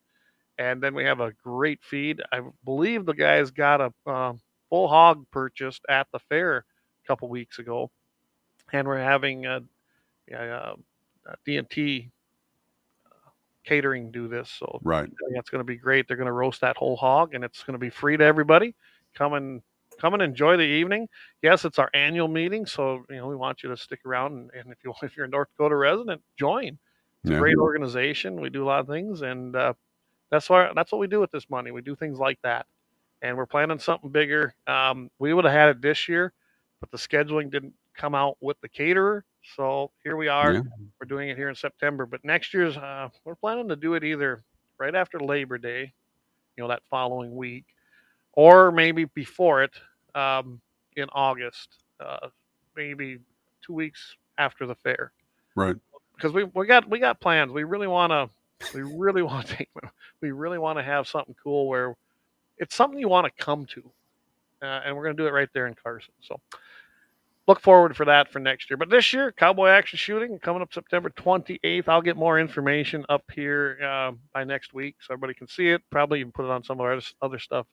S1: And then we have a great feed. I believe the guys got a full hog purchased at the fair a couple weeks ago. And we're having a D&T catering do this. So
S2: Right.
S1: I think it's going to be great. They're going to roast that whole hog, and it's going to be free to everybody. Come and come and enjoy the evening. Yes, it's our annual meeting, so we want you to stick around. And if you're a North Dakota resident, join. It's a
S2: Yeah.
S1: great organization. We do a lot of things, and that's what we do with this money. We do things like that, and we're planning something bigger. We would have had it this year, but the scheduling didn't come out with the caterer. So here we are.
S2: Yeah.
S1: We're doing it here in September, but next year's we're planning to do it either right after Labor Day, that following week, or maybe before it in August, maybe 2 weeks after the fair.
S2: Right.
S1: Because we got plans. We really want to have something cool where it's something you want to come to, and we're going to do it right there in Carson. So look forward for that for next year. But this year, cowboy action shooting coming up September 28th. I'll get more information up here by next week so everybody can see it. Probably even put it on some of our other stuff.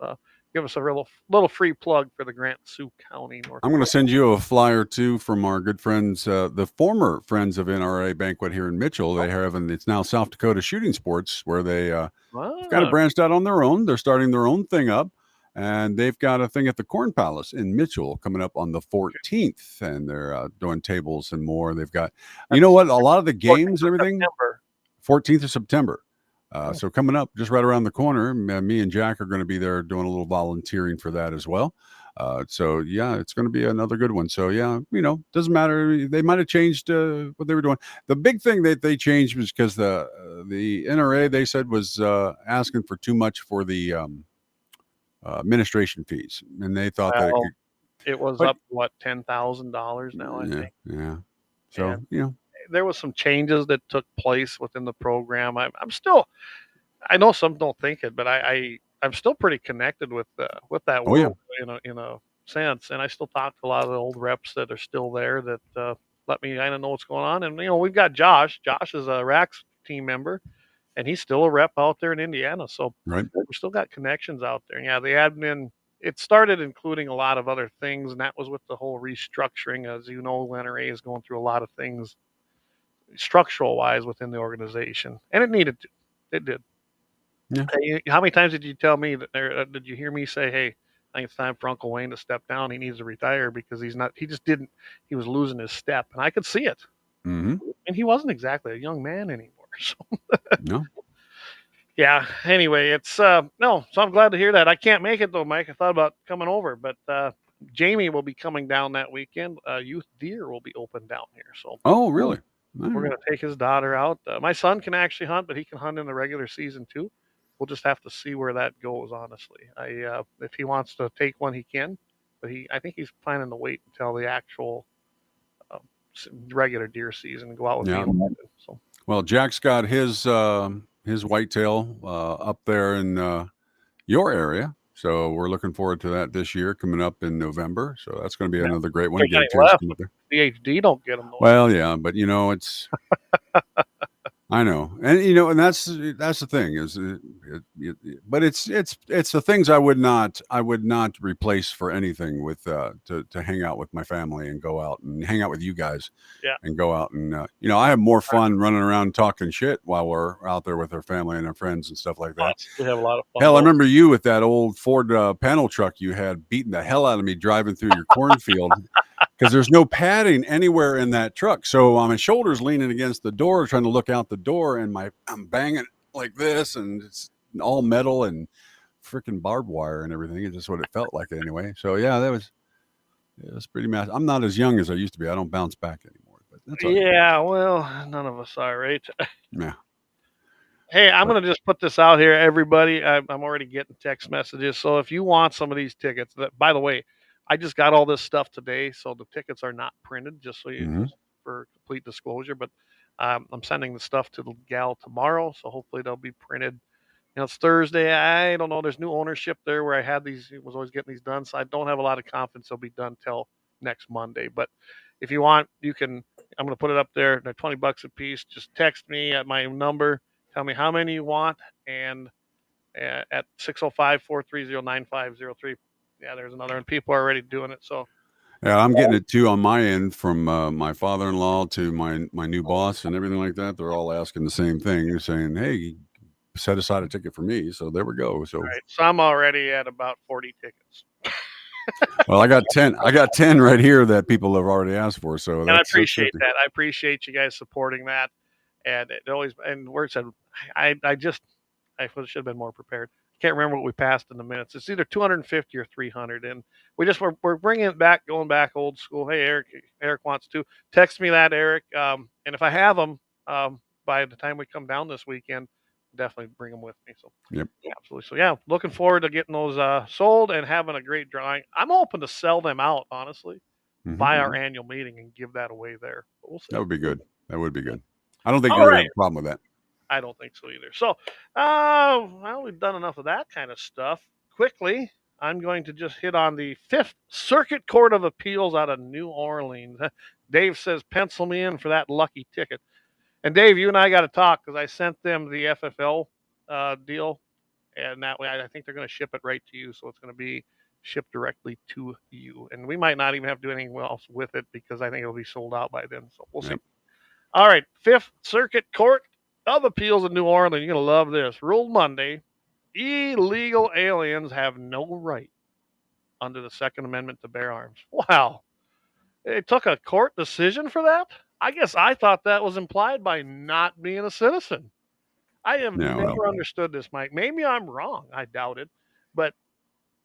S1: Give us a little free plug for the Grant Sioux County North.
S2: I'm going to send you a flyer too from our good friends, the former Friends of NRA Banquet here in Mitchell. They have, and it's now South Dakota Shooting Sports, where they kind of branched out on their own. They're starting their own thing up, and they've got a thing at the Corn Palace in Mitchell coming up on the 14th, and they're doing tables and more. They've got, a lot of the games and everything. 14th of September. So coming up just right around the corner, me and Jack are going to be there doing a little volunteering for that as well. So yeah, it's going to be another good one. So yeah, doesn't matter. They might have changed what they were doing. The big thing that they changed was because the NRA, they said, was asking for too much for the administration fees, and they thought that
S1: it was up what $10,000 now, I think.
S2: Yeah. So
S1: and there was some changes that took place within the program. I'm still. I know some don't think it, but I'm still pretty connected with that world in a sense, and I still talk to a lot of the old reps that are still there that let me kind of know what's going on. And we've got Josh. Josh is a RACS team member, and he's still a rep out there in Indiana. So
S2: right.
S1: we still got connections out there. And yeah, the admin. It started including a lot of other things, and that was with the whole restructuring. As you know, NRA is going through a lot of things structural wise within the organization, and it needed to. It did.
S2: Yeah.
S1: Hey, how many times did you tell me that did you hear me say, hey, I think it's time for Uncle Wayne to step down. He needs to retire because he just didn't, he was losing his step. And I could see it.
S2: Mm-hmm.
S1: And he wasn't exactly a young man anymore. So,
S2: no.
S1: Yeah. Anyway, it's, no. So I'm glad to hear that. I can't make it though, Mike. I thought about coming over, but Jamie will be coming down that weekend. Youth Deer will be open down here. So,
S2: oh, really?
S1: We're going to take his daughter out. My son can actually hunt, but he can hunt in the regular season too. We'll just have to see where that goes. Honestly, if he wants to take one, he can, but I think he's planning to wait until the actual regular deer season and go out with me. So,
S2: well, Jack's got his whitetail up there in your area, so we're looking forward to that this year coming up in November. So that's going to be another great one.
S1: PhD don't get them.
S2: Well, yeah, but it's. I know, and that's the thing is, but it's the things I would not replace for anything with to hang out with my family and go out and hang out with you guys, and go out and I have more fun running around talking shit while we're out there with our family and our friends and stuff like that.
S1: We have a lot of fun.
S2: Hell, I remember you with that old Ford panel truck you had beating the hell out of me driving through your cornfield. Because there's no padding anywhere in that truck. So my shoulder's leaning against the door, trying to look out the door, and I'm banging like this, and it's all metal and freaking barbed wire and everything. It's just what it felt like anyway. So yeah, it was pretty massive. I'm not as young as I used to be. I don't bounce back anymore. But that's all
S1: right. Well, none of us are, right?
S2: Yeah.
S1: Hey, I'm going to just put this out here, everybody. I'm already getting text messages. So if you want some of these tickets, by the way, I just got all this stuff today, so the tickets are not printed. Just so you, for complete disclosure, but I'm sending the stuff to the gal tomorrow, so hopefully they'll be printed. It's Thursday. I don't know. There's new ownership there where I had these, was always getting these done. So I don't have a lot of confidence they'll be done till next Monday. But if you want, you can, I'm going to put it up there. They're $20 a piece. Just text me at my number. Tell me how many you want. And at 605-430-9503. Yeah, there's another one. People are already doing it. So
S2: Yeah, I'm getting it too on my end from my father-in-law to my new boss and everything like that. They're all asking the same thing, saying, "Hey, set aside a ticket for me." So there we go. So,
S1: right. So I'm already at about 40 tickets.
S2: well, I got 10. I got 10 right here that people have already asked for. So
S1: And I
S2: that's
S1: appreciate
S2: 50.
S1: that. I appreciate you guys supporting that. And it always, and where it said, I just, I should have been more prepared. I can't remember what we passed in the minutes. It's either 250 or 300. And we're bringing it back, going back old school. Hey, Eric wants to text me that, Eric. And if I have them, by the time we come down this weekend, definitely bring them with me. So
S2: Yep.
S1: absolutely. So yeah, looking forward to getting those sold and having a great drawing. I'm hoping to sell them out, honestly, by our annual meeting and give that away there. But we'll see.
S2: That would be good. That would be good. I don't think
S1: All
S2: you're going to
S1: right.
S2: have a problem with that.
S1: I don't think so either. So, well, we've done enough of that kind of stuff. Quickly, I'm going to just hit on the Fifth Circuit Court of Appeals out of New Orleans. Dave says, pencil me in for that lucky ticket. And Dave, you and I got to talk because I sent them the FFL deal, and that way I think they're going to ship it right to you. So it's going to be shipped directly to you. And we might not even have to do anything else with it because I think it'll be sold out by then. So we'll see. All right, Fifth Circuit Court of Appeals in New Orleans. You're going to love this. Ruled Monday, illegal aliens have no right under the Second Amendment to bear arms. Wow. It took a court decision for that? I guess I thought that was implied by not being a citizen. I have
S2: Yeah, well.
S1: never understood this, Mike. Maybe I'm wrong. I doubt it. But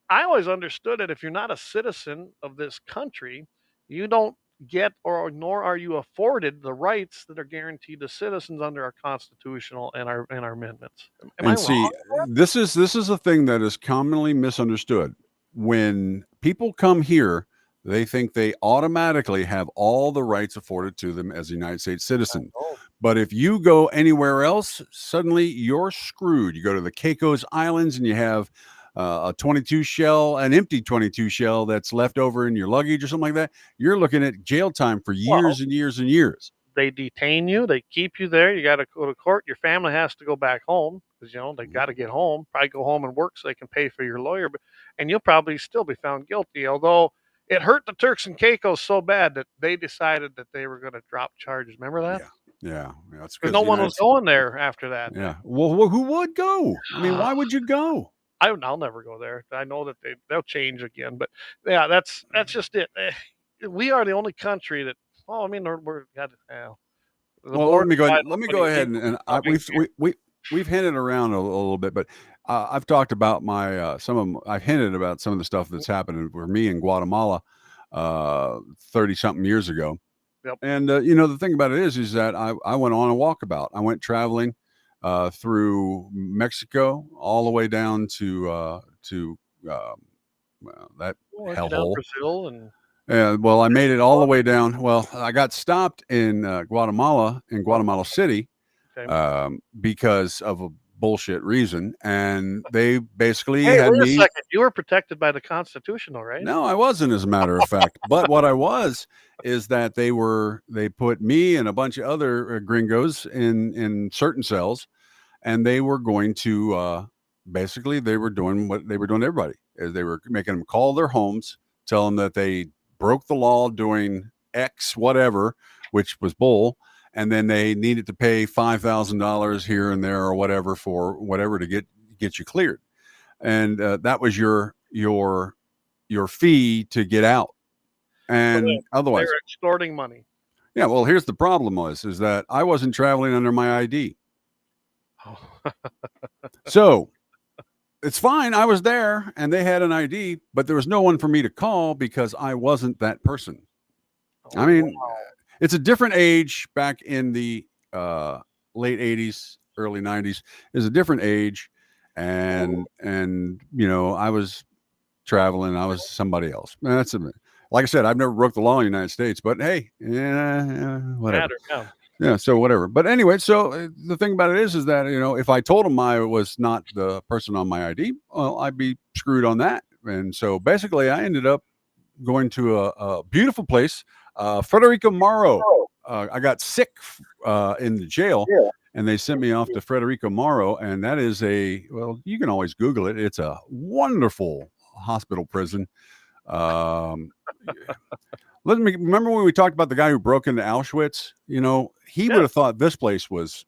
S1: I always understood that if you're not a citizen of this country, you don't get or nor are you afforded the rights that are guaranteed to citizens under our constitutional and our amendments. Am I
S2: And see,
S1: wrong?
S2: this is a thing that is commonly misunderstood. When people come here, they think they automatically have all the rights afforded to them as a United States citizen.
S1: Oh,
S2: But if you go anywhere else, suddenly you're screwed. You go to the Caicos Islands and you have a 22 shell, an empty 22 shell that's left over in your luggage or something like that. You're looking at jail time for
S1: well,
S2: years and years and years.
S1: they detain you. They keep you there. You got to go to court. Your family has to go back home because they got to get home. Probably go home and work so they can pay for your lawyer. And you'll probably still be found guilty. Although it hurt the Turks and Caicos so bad that they decided that they were going to drop charges. Remember that?
S2: Yeah. That's
S1: Because
S2: because
S1: no one was going there after that.
S2: Yeah. Well, who would go? I mean, why would you go?
S1: I'll never go there. I know that they'll change again, but yeah, that's just it. We are the only country that. Oh, I mean, we're got. The
S2: Well,
S1: board.
S2: let me go ahead and we've hinted around a little bit, but I've talked about my I've hinted about some of the stuff that's happened for me in Guatemala 30 something years ago.
S1: Yep.
S2: And the thing about it is that I went on a walkabout. I went traveling through Mexico all the way down to that hellhole.
S1: Brazil and.
S2: Well, I made it all the way down. Well, I got stopped in Guatemala City, because of a bullshit reason, and they basically had
S1: wait
S2: me.
S1: A second. You were protected by the Constitution, though, right?
S2: No, I wasn't, as a matter of fact. But what I was is that they put me and a bunch of other gringos in certain cells, and they were going to basically they were doing what they were doing to everybody, is they were making them call their homes, tell them that they broke the law doing X whatever, which was bull, and then they needed to pay $5,000 here and there or whatever for whatever to get you cleared, and that was your fee to get out, and otherwise
S1: they were extorting money.
S2: Yeah, well, here's the problem is that I wasn't traveling under my ID, so it's fine. I was there and they had an ID, but there was no one for me to call because I wasn't that person. I mean, it's a different age back in the late 80s, early 90s. It's a different age. And I was traveling. I was somebody else. That's a like I said, I've never broke the law in the United States, but hey, whatever.
S1: Yeah.
S2: Yeah, so whatever. But anyway, so the thing about it is that, if I told them I was not the person on my ID, well, I'd be screwed on that. And so basically, I ended up going to a beautiful place, Frederico Morrow. I got sick in the jail, and they sent me off to Frederico Morrow, and that is you can always Google it. It's a wonderful hospital prison. Let me remember when we talked about the guy who broke into Auschwitz. He would have thought this place was.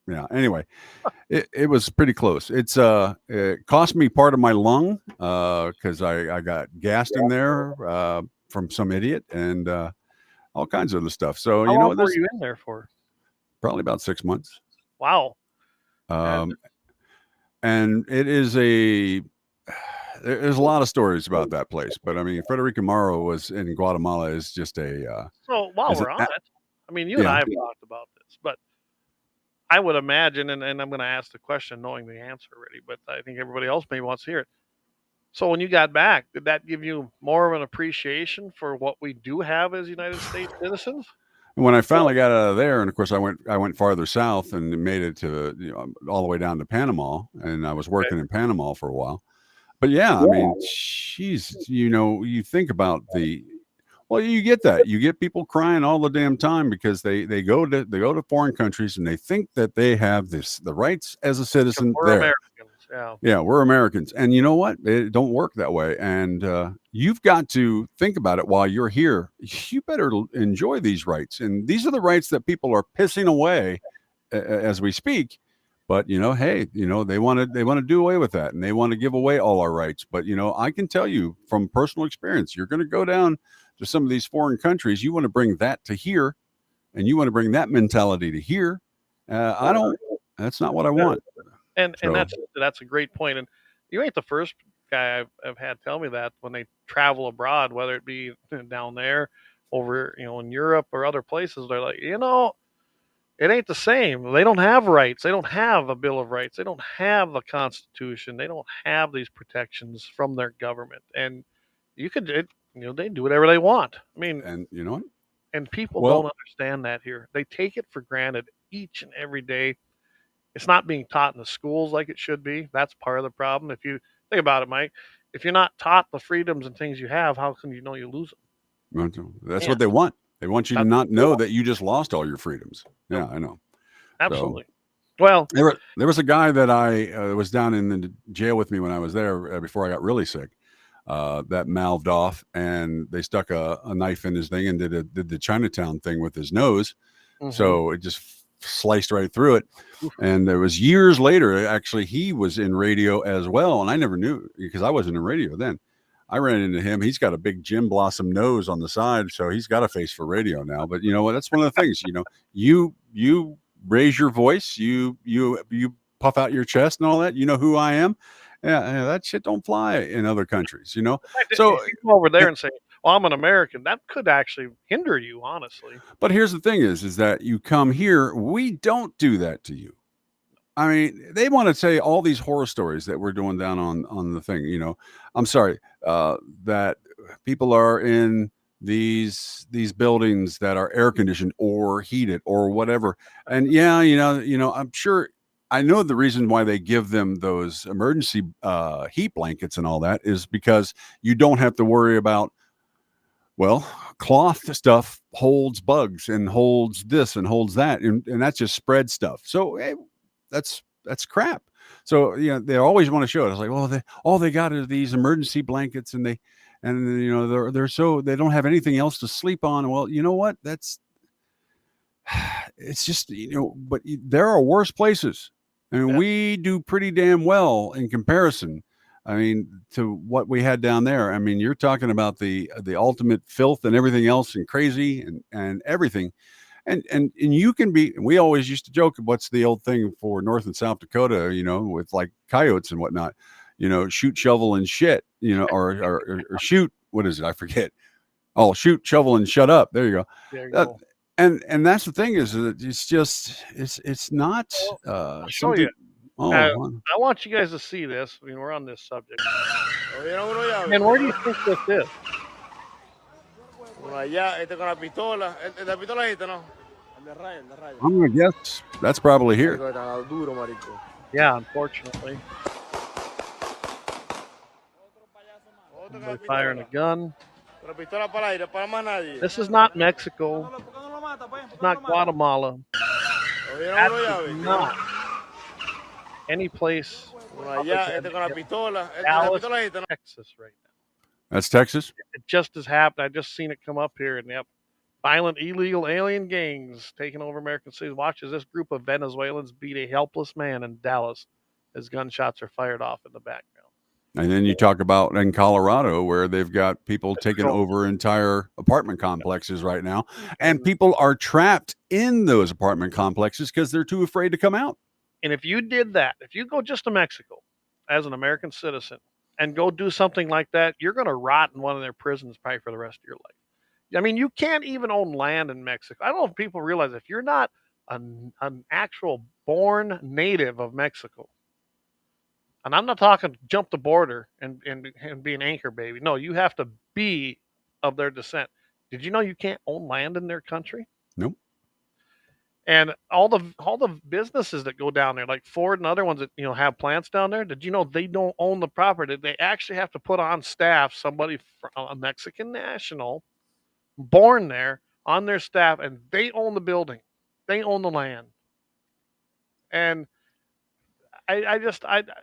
S2: Yeah. Anyway, it was pretty close. It cost me part of my lung because I got gassed in there from some idiot and all kinds of other stuff. So
S1: How long were you in there for?
S2: Probably about 6 months.
S1: Wow.
S2: And it is there's a lot of stories about that place, but I mean, Frederico Morrow was in Guatemala is just
S1: So while we're on it, I mean, you and I have talked about this, but I would imagine, and I'm going to ask the question knowing the answer already, but I think everybody else maybe wants to hear it. So when you got back, did that give you more of an appreciation for what we do have as United States citizens?
S2: And when I finally got out of there, and of course I went farther south and made it to all the way down to Panama, and I was working in Panama for a while. But yeah, I mean, geez, you think about you get that. You get people crying all the damn time because they go to foreign countries and they think that they have the rights as a citizen
S1: We're
S2: there.
S1: Americans,
S2: yeah, we're Americans, and you know what? It don't work that way. And you've got to think about it while you're here. You better enjoy these rights, and these are the rights that people are pissing away as we speak. But hey, they want to do away with that, and they want to give away all our rights. But I can tell you from personal experience, you're going to go down to some of these foreign countries. You want to bring that to here, and you want to bring that mentality to here. I don't. That's not what I want.
S1: And that's a great point. And you ain't the first guy I've had tell me that when they travel abroad, whether it be down there, over in Europe or other places, they're like, it ain't the same. They don't have rights. They don't have a Bill of Rights. They don't have a Constitution. They don't have these protections from their government. And they do whatever they want. I mean,
S2: and you know what?
S1: And people don't understand that here. They take it for granted each and every day. It's not being taught in the schools like it should be. That's part of the problem. If you think about it, Mike, if you're not taught the freedoms and things you have, how can you know you lose them?
S2: That's what they want. They want you to not know that you just lost all your freedoms. Yeah, I know.
S1: Absolutely. Well,
S2: there was a guy that I was down in the jail with me when I was there before I got really sick. That mouthed off, and they stuck a knife in his thing and did the Chinatown thing with his nose. Mm-hmm. So it just sliced right through it. And it was years later, actually, he was in radio as well. And I never knew because I wasn't in radio then. I ran into him. He's got a big Jim Blossom nose on the side. So he's got a face for radio now. But you know what? That's one of the things, you raise your voice, you puff out your chest and all that. You know who I am. Yeah, that shit don't fly in other countries, So
S1: if you go over there and say, well, I'm an American, that could actually hinder you, honestly.
S2: But here's the thing is that you come here, we don't do that to you. I mean, they want to say all these horror stories that we're doing down on the thing, I'm sorry, that people are in these buildings that are air conditioned or heated or whatever. And yeah, I'm sure I know the reason why they give them those emergency heat blankets and all that is because you don't have to worry about, cloth stuff holds bugs and holds this and holds that. And that's just spread stuff. So hey, that's crap. So, they always want to show it. It's like, all they got are these emergency blankets and they're so they don't have anything else to sleep on. Well, you know what? It's just, but there are worse places. I mean, we do pretty damn well in comparison. I mean, to what we had down there. I mean, you're talking about the ultimate filth and everything else and crazy and everything. And you can be, we always used to joke, what's the old thing for North and South Dakota, with like coyotes and whatnot, shoot, shovel and shit, or shoot, what is it? I forget. Oh, shoot, shovel and shut up. There you go.
S1: There you go.
S2: And that's the thing is that it's just it's not
S1: I'll show you. I want you guys to see this. I mean, we're on this subject. And where do you think this is?
S2: I'm going to guess that's probably here.
S1: Yeah, unfortunately. Somebody firing a gun. This is not Mexico. It's not Guatemala. That is not any place other than Dallas, Texas right now.
S2: That's Texas?
S1: It just has happened. I just seen it come up here, and yep. Violent illegal alien gangs taking over American cities. Watch as this group of Venezuelans beat a helpless man in Dallas as gunshots are fired off in the background.
S2: And then you talk about in Colorado where they've got people taking over entire apartment complexes right now. And people are trapped in those apartment complexes because they're too afraid to come out.
S1: And if you did that, if you go just to Mexico as an American citizen and go do something like that, you're going to rot in one of their prisons probably for the rest of your life. I mean, you can't even own land in Mexico. I don't know if people realize if you're not an actual born native of Mexico, and I'm not talking jump the border and be an anchor baby. No, you have to be of their descent. Did you know you can't own land in their country?
S2: Nope.
S1: And all the businesses that go down there, like Ford and other ones that have plants down there, did you know they don't own the property? They actually have to put on staff somebody a Mexican national born there on their staff, and they own the building, they own the land. And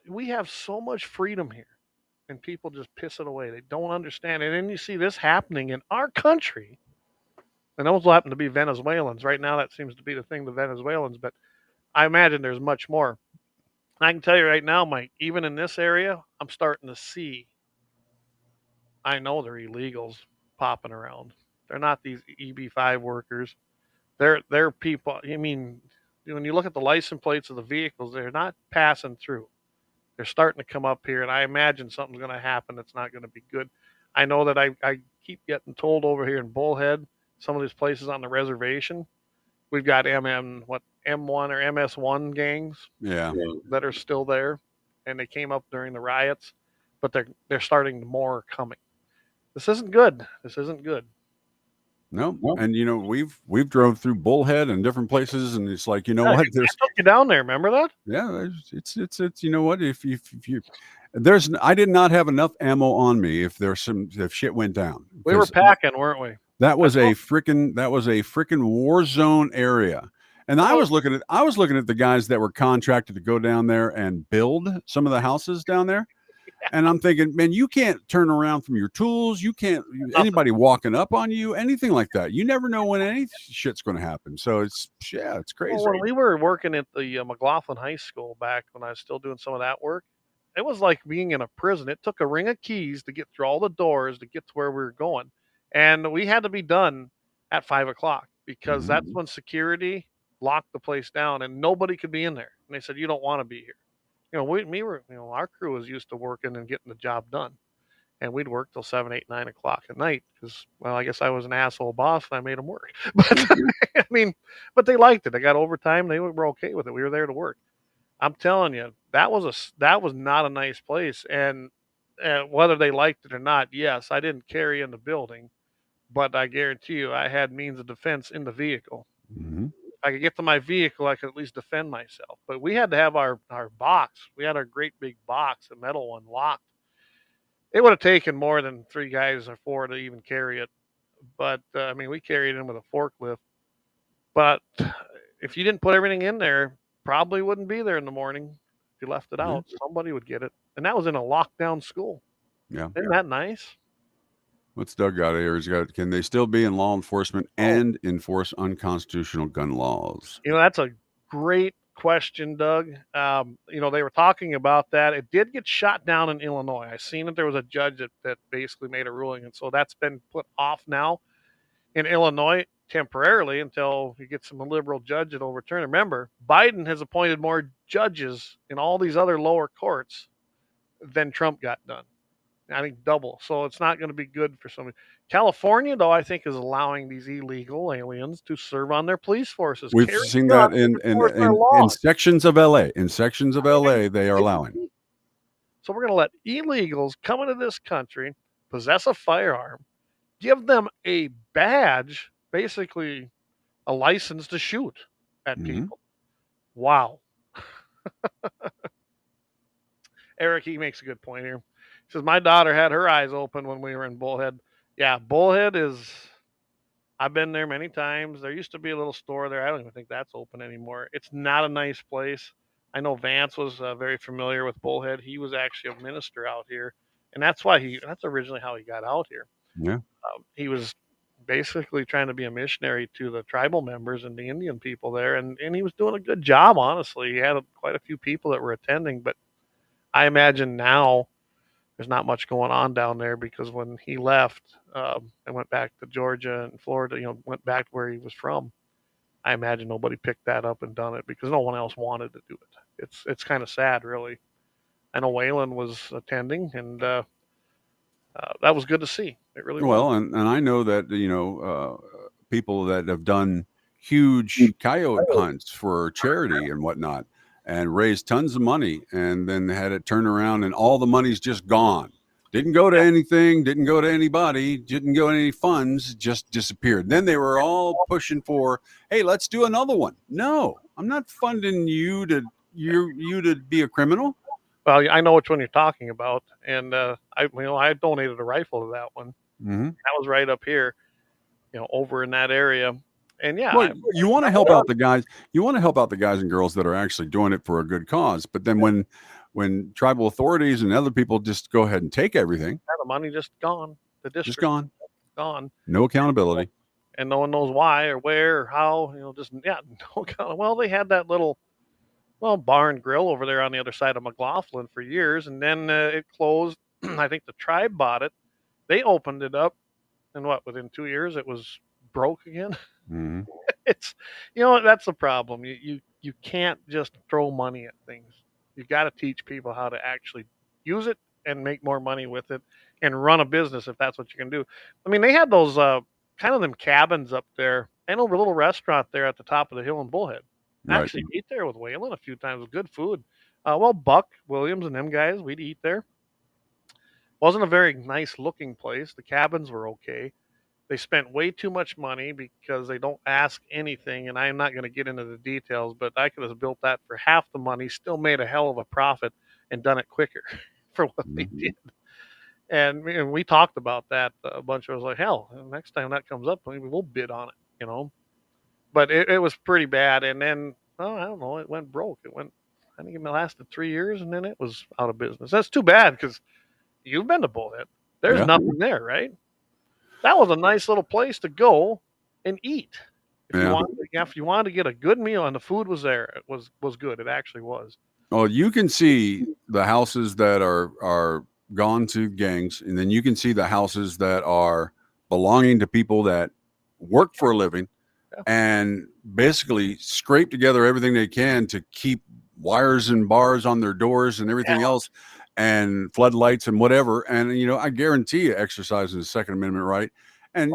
S1: we have so much freedom here, and people just piss it away. They don't understand. And then you see this happening in our country, and those will happen to be Venezuelans. Right now, that seems to be the thing, the Venezuelans, but I imagine there's much more. I can tell you right now, Mike, even in this area, I'm starting to see, I know they're illegals popping around. They're not these EB5 workers. They're people. I mean, when you look at the license plates of the vehicles, they're not passing through. They're starting to come up here, and I imagine something's going to happen that's not going to be good. I know that I keep getting told over here in Bullhead, some of these places on the reservation, we've got M1 or MS1 gangs that are still there, and they came up during the riots, but they're starting more coming. This isn't good. This isn't good.
S2: No. And we've drove through Bullhead and different places, and it's like, what?
S1: I took you down there. Remember that?
S2: Yeah, it's what? If you I did not have enough ammo on me if shit went down.
S1: We were packing, weren't we?
S2: That was a freaking war zone area. And I was looking at the guys that were contracted to go down there and build some of the houses down there. And I'm thinking, man, you can't turn around from your tools. You can't, anybody walking up on you, anything like that. You never know when any shit's going to happen. So it's crazy.
S1: Well, when we were working at the McLaughlin High School back when I was still doing some of that work, it was like being in a prison. It took a ring of keys to get through all the doors to get to where we were going. And we had to be done at 5:00 because that's when security locked the place down and nobody could be in there. And they said, you don't want to be here. Our crew was used to working and getting the job done, and we'd work till 7, 8, 9 o'clock at night because, well, I guess I was an asshole boss and I made them work. But I mean, but they liked it. I got overtime. They were okay with it. We were there to work. I'm telling you, that was not a nice place. And whether they liked it or not, yes, I didn't carry in the building, but I guarantee you, I had means of defense in the vehicle.
S2: Mm-hmm.
S1: If I could get to my vehicle, I could at least defend myself. But we had to have our box. We had our great big box, a metal one, locked. It would have taken more than 3 guys or 4 to even carry it. But, I mean, we carried it in with a forklift. But if you didn't put everything in there, probably wouldn't be there in the morning. If you left it out, somebody would get it. And that was in a lockdown school.
S2: Yeah.
S1: Isn't that nice?
S2: What's Doug got here? Can they still be in law enforcement and enforce unconstitutional gun laws?
S1: That's a great question, Doug. They were talking about that. It did get shot down in Illinois. I seen that there was a judge that basically made a ruling, and so that's been put off now in Illinois temporarily until you get some liberal judge that overturn. Remember, Biden has appointed more judges in all these other lower courts than Trump got done. I think double. So it's not going to be good for somebody. California, though, I think is allowing these illegal aliens to serve on their police forces,
S2: We've
S1: carry
S2: seen
S1: guns,
S2: that
S1: and enforce our
S2: in
S1: laws.
S2: sections of LA. In sections of LA, they are allowing.
S1: So we're going to let illegals come into this country, possess a firearm, give them a badge, basically a license to shoot at
S2: Mm-hmm.
S1: people. Wow. Eric, he makes a good point here. He says, my daughter had her eyes open when we were in Bullhead. Yeah, Bullhead is, I've been there many times. There used to be a little store there. I don't even think that's open anymore. It's not a nice place. I know Vance was very familiar with Bullhead. He was actually a minister out here. And that's originally how he got out here.
S2: Yeah.
S1: He was basically trying to be a missionary to the tribal members and the Indian people there. And he was doing a good job, honestly. He had quite a few people that were attending, but I imagine now there's not much going on down there because when he left and went back to Georgia and Florida, went back to where he was from, I imagine nobody picked that up and done it because no one else wanted to do it. It's kind of sad, really. I know Waylon was attending, and that was good to see. It really was.
S2: Well, and I know that people that have done huge coyote hunts for charity and whatnot, and raised tons of money, and then had it turn around, and all the money's just gone. Didn't go to anything. Didn't go to anybody. Didn't go to any funds. Just disappeared. Then they were all pushing for, hey, let's do another one. No, I'm not funding you to be a criminal.
S1: Well, I know which one you're talking about, and I donated a rifle to that one.
S2: Mm-hmm.
S1: That was right up here, over in that area. And yeah,
S2: well, you want to help out the guys. You want to help out the guys and girls that are actually doing it for a good cause. But then when tribal authorities and other people just go ahead and take everything,
S1: the money just gone. The district
S2: just gone.
S1: Gone.
S2: No accountability.
S1: And no one knows why or where or how. Just no account. Well, they had that little bar and grill over there on the other side of McLaughlin for years, and then it closed. I think the tribe bought it. They opened it up, and within 2 years it was broke again.
S2: Mm-hmm.
S1: It's that's the problem. You can't just throw money at things. You got to teach people how to actually use it and make more money with it and run a business if that's what you can do. I mean, they had those kind of them cabins up there and a little restaurant there at the top of the hill in Bullhead.
S2: Right.
S1: Actually, ate there with Waylon a few times with good food. Buck Williams and them guys, we'd eat there. Wasn't a very nice looking place. The cabins were okay. They spent way too much money because they don't ask anything, and I'm not going to get into the details, but I could have built that for half the money, still made a hell of a profit, and done it quicker for what they did. And we talked about that a bunch. I was like, hell, next time that comes up, maybe we'll bid on it, But it was pretty bad, and then I don't know, it went broke. I think it lasted 3 years, and then it was out of business. That's too bad because you've been to Bullhead. There's nothing there, right? That was a nice little place to go and eat. If you wanted to get a good meal and the food was there, it was good. It actually was.
S2: Well, you can see the houses that are gone to gangs, and then you can see the houses that are belonging to people that work for a living and basically scrape together everything they can to keep wires and bars on their doors and everything else, and floodlights and whatever. And I guarantee you, exercising the Second Amendment right. And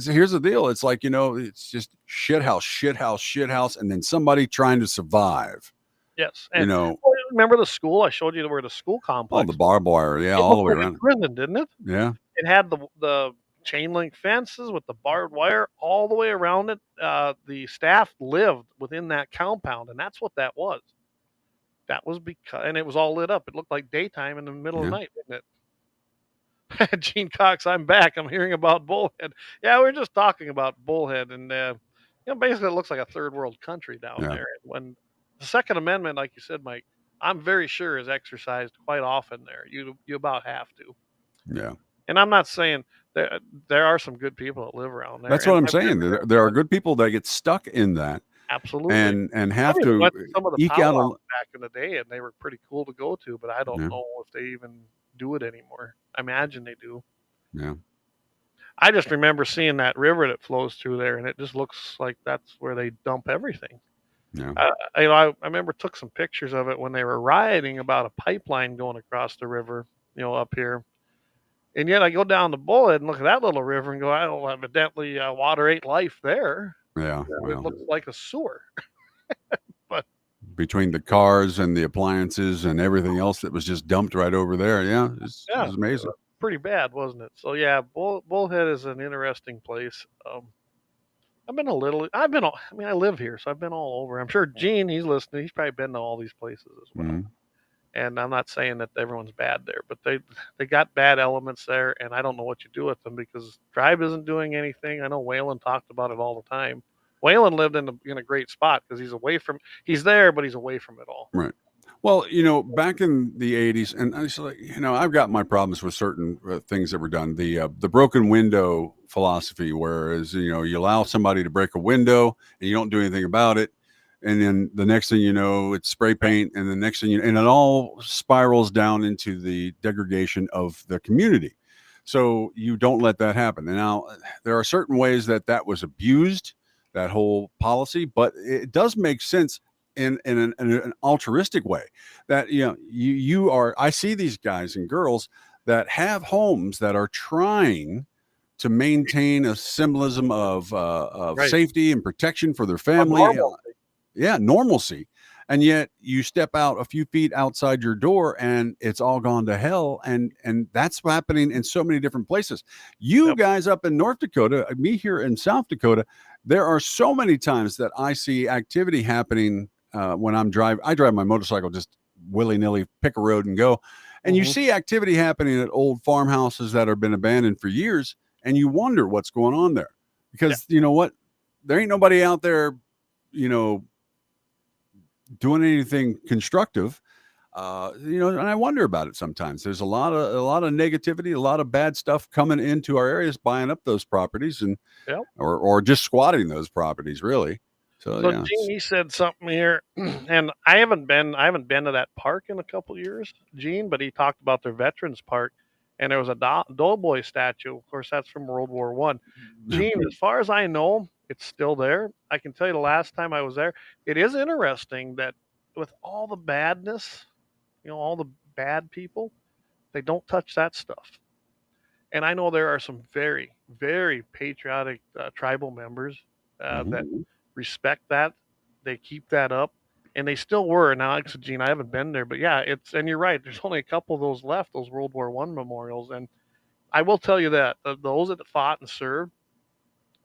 S2: here's the deal: it's like it's just shit house, and then somebody trying to survive.
S1: Yes, and remember the school? I showed you where the school complex.
S2: Oh, the barbed wire, all the way around.
S1: Prison, didn't it?
S2: Yeah.
S1: It had the chain link fences with the barbed wire all the way around it. The staff lived within that compound, and that's what that was. That was because, and it was all lit up. It looked like daytime in the middle of the night, didn't it? Gene Cox, I'm back. I'm hearing about Bullhead. Yeah, we were just talking about Bullhead, and basically it looks like a third world country down there. When the Second Amendment, like you said, Mike, I'm very sure is exercised quite often there. You about have to.
S2: Yeah.
S1: And I'm not saying there are some good people that live around there.
S2: That's what I'm saying. There are good people that get stuck in that.
S1: Absolutely.
S2: And have to
S1: some of the
S2: eke out
S1: back in the day, and they were pretty cool to go to, but I don't know if they even do it anymore. I imagine they do.
S2: Yeah.
S1: I just remember seeing that river that flows through there, and it just looks like that's where they dump everything.
S2: Yeah.
S1: I remember took some pictures of it when they were rioting about a pipeline going across the river up here. And yet I go down the Bullhead and look at that little river and go, "Oh, evidently water ate life there.
S2: Yeah.
S1: It
S2: Well,
S1: looks like a sewer." But
S2: between the cars and the appliances and everything else that was just dumped right over there. Yeah. It
S1: yeah,
S2: was amazing.
S1: pretty bad, wasn't it? So yeah, Bullhead is an interesting place. I mean, I live here, so I've been all over. I'm sure Gene, he's listening. He's probably been to all these places as well.
S2: Mhm.
S1: And I'm not saying that everyone's bad there, but they got bad elements there, and I don't know what you do with them because Tribe isn't doing anything. I know Waylon talked about it all the time. Waylon lived in a great spot because he's there, but he's away from it all.
S2: Right. Well, back in the 80s, and I was like, I've got my problems with certain things that were done. The broken window philosophy, whereas, you allow somebody to break a window and you don't do anything about it. And then the next thing you know, it's spray paint. And the next thing and it all spirals down into the degradation of the community. So you don't let that happen. And now there are certain ways that was abused, that whole policy, but it does make sense in an altruistic way that I see these guys and girls that have homes that are trying to maintain a symbolism of
S1: Right.
S2: safety and protection for their family. Normalcy. And yet you step out a few feet outside your door and it's all gone to hell. And that's happening in so many different places. You
S1: Yep.
S2: guys up in North Dakota, me here in South Dakota, there are so many times that I see activity happening when I drive my motorcycle, just willy-nilly pick a road and go. And you
S1: Mhm.
S2: see activity happening at old farmhouses that have been abandoned for years. And you wonder what's going on there because you know what? There ain't nobody out there, doing anything constructive. And I wonder about it sometimes. There's a lot of negativity, a lot of bad stuff coming into our areas, buying up those properties and
S1: Yep.
S2: or just squatting those properties, really. So yeah,
S1: Gene, he said something here, and I haven't been to that park in a couple years, Gene. But he talked about their Veterans Park, and there was a Doughboy statue. Of course, that's from World War I. Gene, as far as I know, it's still there. I can tell you the last time I was there, it is interesting that with all the badness, all the bad people, they don't touch that stuff. And I know there are some very, very patriotic tribal members that respect that. They keep that up, and they still were. Now, Gene, I haven't been there, but yeah, and you're right. There's only a couple of those left, those World War I memorials, and I will tell you that those that fought and served,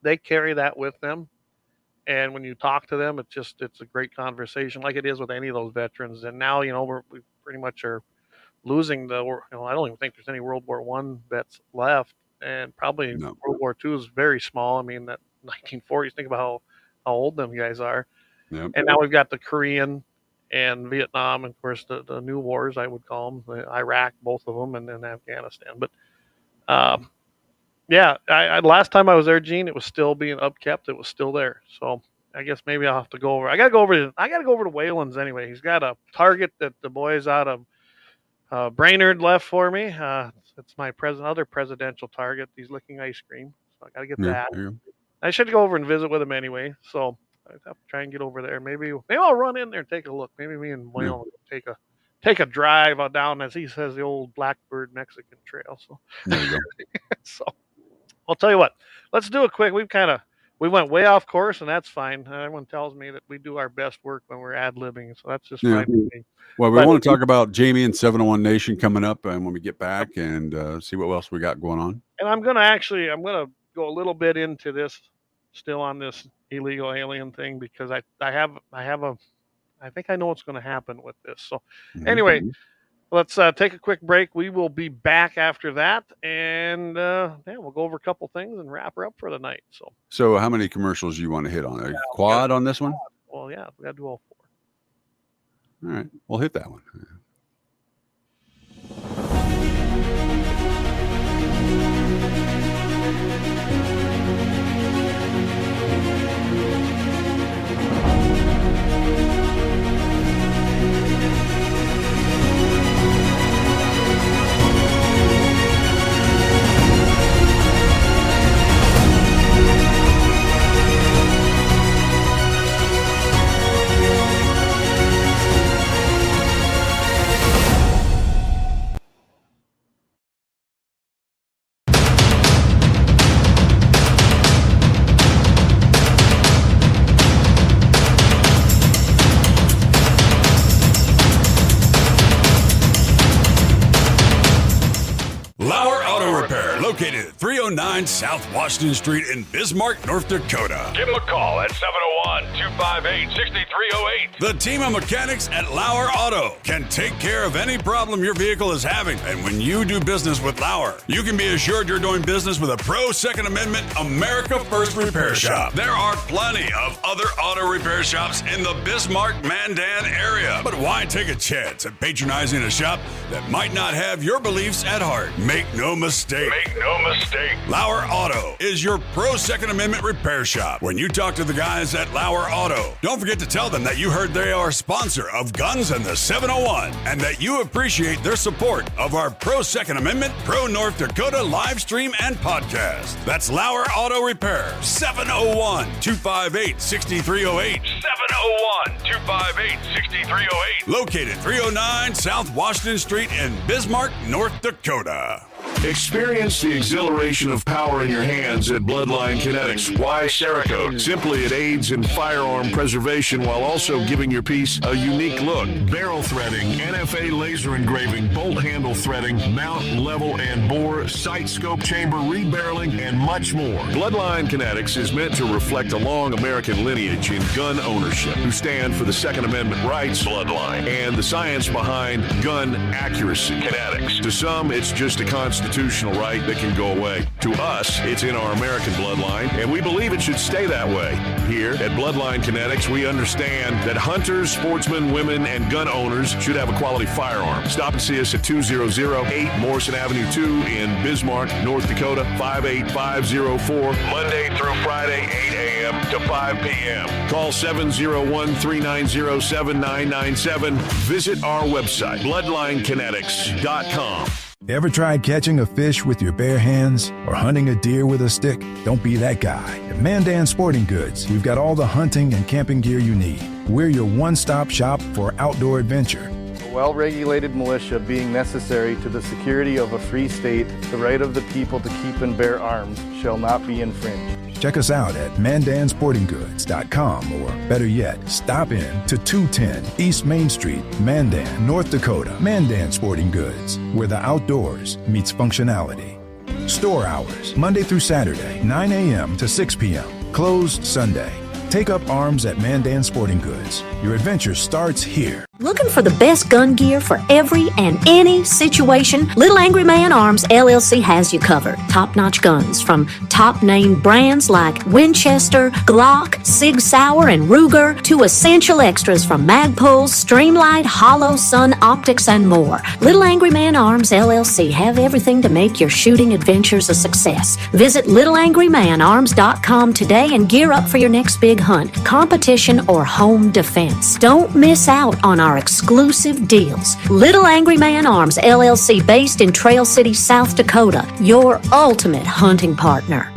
S1: they carry that with them. And when you talk to them, it's a great conversation, like it is with any of those veterans. And now, we pretty much are losing I don't even think there's any World War One vets left, and probably
S2: No.
S1: World War Two is very small. I mean, that 1940s. Think about how old them guys are.
S2: Yep.
S1: And now we've got the Korean and Vietnam, and of course the new wars, I would call them, Iraq, both of them, and then Afghanistan. But yeah, last time I was there, Gene, it was still being upkept. It was still there. So I guess maybe I'll have to go over. I gotta go over to Wayland's anyway. He's got a target that the boys out of Brainerd left for me. It's my other presidential target. He's licking ice cream, so I got to get that.
S2: Yeah.
S1: I should go over and visit with him anyway. So I have to try and get over there. Maybe I'll run in there and take a look. Maybe me and Waylon will take a drive down, as he says, the old Blackbird Mexican Trail. So
S2: There you go.
S1: so I'll tell you what. Let's do a quick. We went way off course, and that's fine. Everyone tells me that we do our best work when we're ad-libbing, so that's just fine with me.
S2: Well, we want to talk about Jamie and 701 Nation coming up, and when we get back, and see what else we got going on.
S1: And I'm gonna go a little bit into this, still on this illegal alien thing, because I think I know what's going to happen with this. So anyway, let's take a quick break. We will be back after that, and we'll go over a couple things and wrap her up for the night.
S2: So how many commercials do you want to hit on? A quad on this one?
S1: Well, yeah, we got to do all 4.
S2: All right, we'll hit that one.
S6: 309 South Washington Street in Bismarck, North Dakota. Give them a call at 701-258-6308. The team of mechanics at Lauer Auto can take care of any problem your vehicle is having. And when you do business with Lauer, you can be assured you're doing business with a pro Second Amendment America First repair shop. There are plenty of other auto repair shops in the Bismarck-Mandan area. But why take a chance at patronizing a shop that might not have your beliefs at heart? Make no mistake. Lauer Auto is your pro Second Amendment repair shop. When you talk to the guys at Lauer Auto, don't forget to tell them that you heard they are a sponsor of Guns and the 701 and that you appreciate their support of our pro Second Amendment, pro North Dakota live stream and podcast. That's Lauer Auto Repair, 701-258-6308. 701-258-6308. Located 309 South Washington Street in Bismarck, North Dakota.
S7: Experience the exhilaration of power in your hands at Bloodline Kinetics. Why Cerakote? Simply, it aids in firearm preservation while also giving your piece a unique look. Barrel threading, NFA laser engraving, bolt handle threading, mount, level, and bore, sight scope chamber, rebarreling, and much more. Bloodline Kinetics is meant to reflect a long American lineage in gun ownership, who stand for the Second Amendment rights, Bloodline, and the science behind gun accuracy. Kinetics. To some, it's just a constitutional right that can go away. To us, it's in our American bloodline, and we believe it should stay that way. Here at Bloodline Kinetics, we understand that hunters, sportsmen, women, and gun owners should have a quality firearm. Stop and see us at 2008 Morrison Avenue 2 in Bismarck, North Dakota, 58504, Monday through Friday, 8 a.m. to 5 p.m. Call 701-390-7997. Visit our website, bloodlinekinetics.com.
S8: Ever tried catching a fish with your bare hands or hunting a deer with a stick? Don't be that guy. At Mandan Sporting Goods, we've got all the hunting and camping gear you need. We're your one-stop shop for outdoor adventure.
S9: A well-regulated militia being necessary to the security of a free state, the right of the people to keep and bear arms shall not be infringed.
S8: Check us out at mandansportinggoods.com, or better yet, stop in to 210 East Main Street, Mandan, North Dakota. Mandan Sporting Goods, where the outdoors meets functionality. Store hours, Monday through Saturday, 9 a.m. to 6 p.m. Closed Sunday. Take up arms at Mandan Sporting Goods. Your adventure starts here.
S10: Looking for the best gun gear for every and any situation? Little Angry Man Arms LLC has you covered. Top-notch guns from top-name brands like Winchester, Glock, Sig Sauer, and Ruger to essential extras from Magpul, Streamlight, Hollow, Sun Optics, and more. Little Angry Man Arms LLC have everything to make your shooting adventures a success. Visit littleangrymanarms.com today and gear up for your next big hunt, competition, or home defense. Don't miss out on our exclusive deals. Little Angry Man Arms LLC, based in Trail City, South Dakota, your ultimate hunting partner.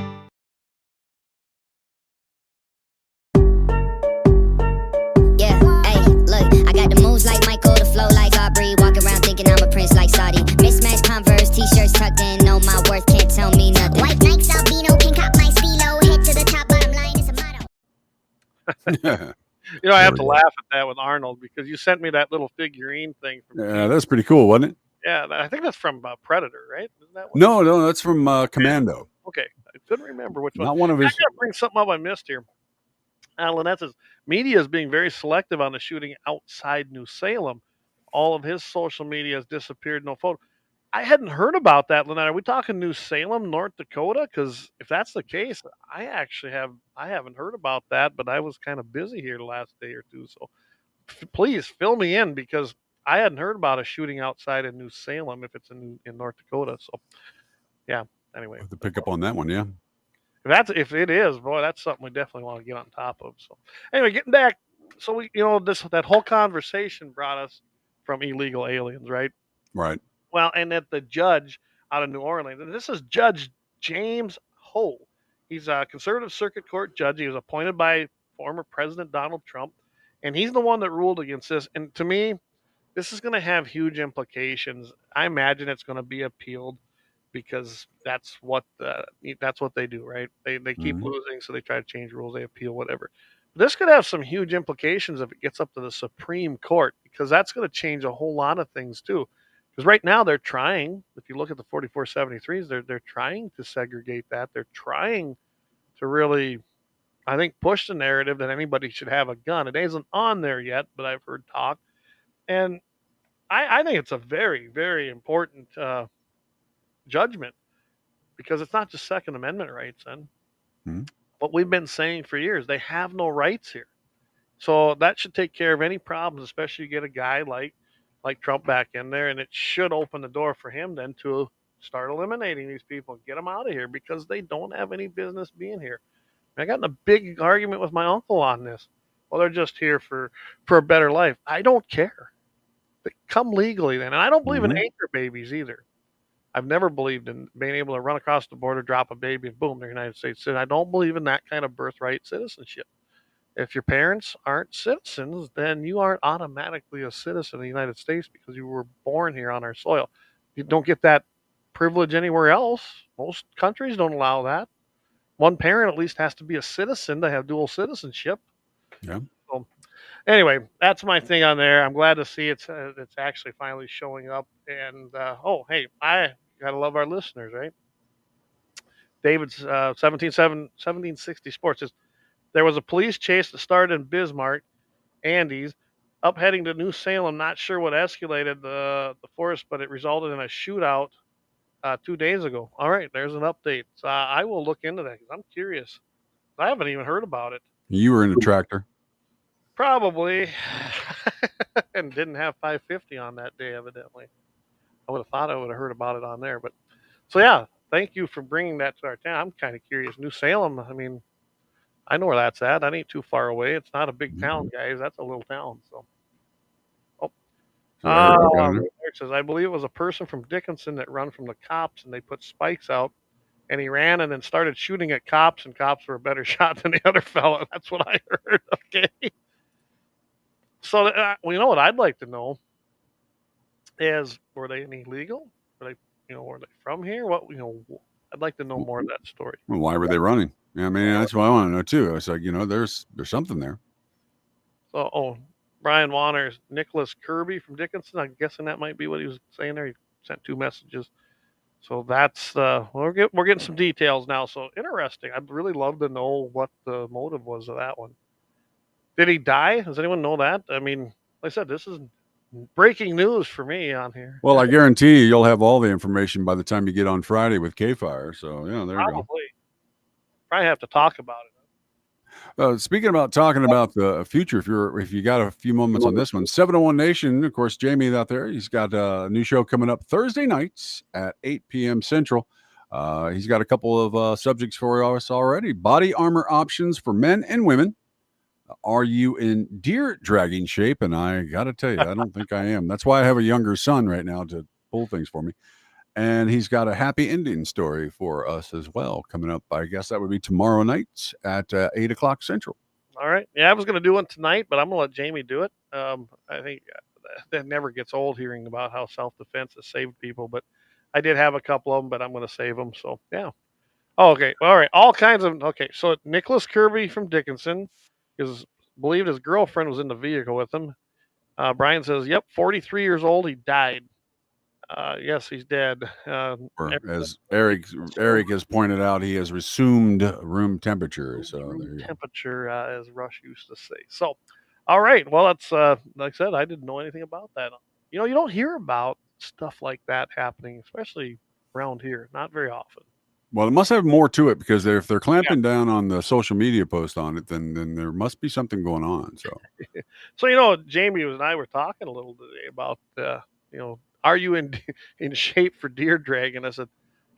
S11: Yeah, hey, look, I got the moves like Michael, the flow like Aubrey, walk around thinking I'm a prince like Saudi. Mismatched Converse, t-shirts tucked in, know my worth, can't tell me nothing. White Nikes, albino, can cop my stilo, head to the top, bottom line is a motto.
S1: You know, I have to laugh at that with Arnold because you sent me that little figurine thing.
S2: Yeah, that's pretty cool, wasn't it?
S1: Yeah, I think that's from Predator, right? Isn't that one?
S2: No, that's from Commando.
S1: Okay, I couldn't remember which one.
S2: Not one of his.
S1: I gotta bring something up I missed here. Lynette says media is being very selective on the shooting outside New Salem. All of his social media has disappeared. No photo. I hadn't heard about that, Lynette. Are we talking New Salem, North Dakota? Because if that's the case, I haven't heard about that, but I was kind of busy here the last day or two. So please fill me in because I hadn't heard about a shooting outside of New Salem if it's in North Dakota. So yeah. Anyway,
S2: have to pick up on that one, yeah.
S1: If it is, boy, that's something we definitely want to get on top of. So anyway, getting back, so we, that whole conversation brought us from illegal aliens, right?
S2: Right.
S1: Well, and that the judge out of New Orleans, and this is Judge James Ho. He's a conservative circuit court judge. He was appointed by former President Donald Trump, and he's the one that ruled against this. And to me, this is going to have huge implications. I imagine it's going to be appealed because that's what they do, right? They keep losing, so they try to change rules. They appeal, whatever. This could have some huge implications if it gets up to the Supreme Court because that's going to change a whole lot of things too. Because right now they're trying. If you look at the 4473s, they're trying to segregate that. They're trying to really, I think, push the narrative that anybody should have a gun. It isn't on there yet, but I've heard talk, and I think it's a very, very important judgment because it's not just Second Amendment rights. And
S2: Hmm.
S1: what we've been saying for years, they have no rights here. So that should take care of any problems, especially you get a guy like Trump back in there, and it should open the door for him then to start eliminating these people and get them out of here because they don't have any business being here. I got in a big argument with my uncle on this. Well, they're just here for a better life. I don't care. But come legally then. And I don't believe in
S2: Hmm.
S1: anchor babies either. I've never believed in being able to run across the border, drop a baby, and boom, they're United States citizen. I don't believe in that kind of birthright citizenship. If your parents aren't citizens, then you aren't automatically a citizen of the United States because you were born here on our soil. You don't get that privilege anywhere else. Most countries don't allow that. One parent at least has to be a citizen to have dual citizenship.
S2: Yeah.
S1: So anyway, that's my thing on there. I'm glad to see it's actually finally showing up. And oh, hey, I gotta love our listeners, right? David's 1760 Sports says there was a police chase that started in Bismarck, Andes, up heading to New Salem. Not sure what escalated the force, but it resulted in a shootout 2 days ago. All right, there's an update. So I will look into that because I'm curious. I haven't even heard about it.
S2: You were in a tractor.
S1: Probably, and didn't have 550 on that day. Evidently, I would have thought I would have heard about it on there. But so yeah, thank you for bringing that to our town. I'm kind of curious. New Salem. I mean, I know where that's at. That ain't too far away. It's not a big town, guys. That's a little town. So, oh,
S2: So Eric got in there.
S1: Eric says I believe it was a person from Dickinson that run from the cops, and they put spikes out, and he ran and then started shooting at cops, and cops were a better shot than the other fellow. That's what I heard. Okay. So, well, you know what I'd like to know is were they any legal? Were they, were they from here? I'd like to know more of that story.
S2: Well, why were they running? Yeah, I mean, that's what I want to know too. It's like, there's something there.
S1: So, Brian Warner's Nicholas Kirby from Dickinson. I'm guessing that might be what he was saying there. He sent 2 messages. So that's we're getting some details now. So interesting. I'd really love to know what the motive was of that one. Did he die? Does anyone know that? I mean, like I said, this is breaking news for me on here.
S2: Well, I guarantee you'll have all the information by the time you get on Friday with K-Fire. So, there you go.
S1: Probably have to talk about it.
S2: Speaking about talking about the future, if you got a few moments on this one, 701 Nation, of course, Jamie out there, he's got a new show coming up Thursday nights at 8 p.m. Central. He's got a couple of subjects for us already. Body armor options for men and women. Are you in deer dragging shape? And I got to tell you, I don't think I am. That's why I have a younger son right now to pull things for me. And he's got a happy ending story for us as well coming up. I guess that would be tomorrow night at 8 o'clock Central.
S1: All right. Yeah, I was going to do one tonight, but I'm going to let Jamie do it. I think that never gets old hearing about how self-defense has saved people, but I did have a couple of them, but I'm going to save them. So, yeah. Oh, okay. All right. All kinds of. Okay. So, Nicholas Kirby from Dickinson is believed his girlfriend was in the vehicle with him. Brian says, yep, 43 years old. He died. Yes, he's dead.
S2: Or as Eric has pointed out, he has resumed room temperature. So
S1: room temperature, as Rush used to say. So, all right. Well, that's like I said, I didn't know anything about that. You don't hear about stuff like that happening, especially around here. Not very often.
S2: Well, it must have more to it because if they're clamping down on the social media post on it, then there must be something going on.
S1: So, Jamie and I were talking a little today about, are you in shape for deer dragging? I said,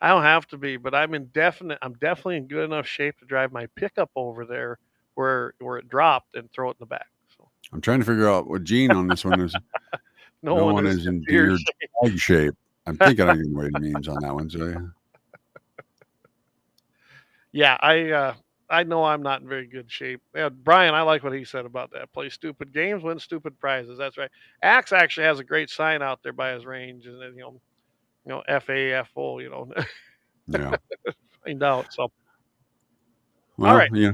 S1: I don't have to be, but I'm definitely in good enough shape to drive my pickup over there where it dropped and throw it in the back. So
S2: I'm trying to figure out what Gene on this one is.
S1: no one is
S2: in deer drag shape. I'm thinking I know what it means on that one. So yeah.
S1: Yeah, I know I'm not in very good shape. Yeah, Brian, I like what he said about that. Play stupid games, win stupid prizes. That's right. Axe actually has a great sign out there by his range, and then FAFO.
S2: Yeah.
S1: Find out. So,
S2: well,
S1: all right.
S2: Yeah.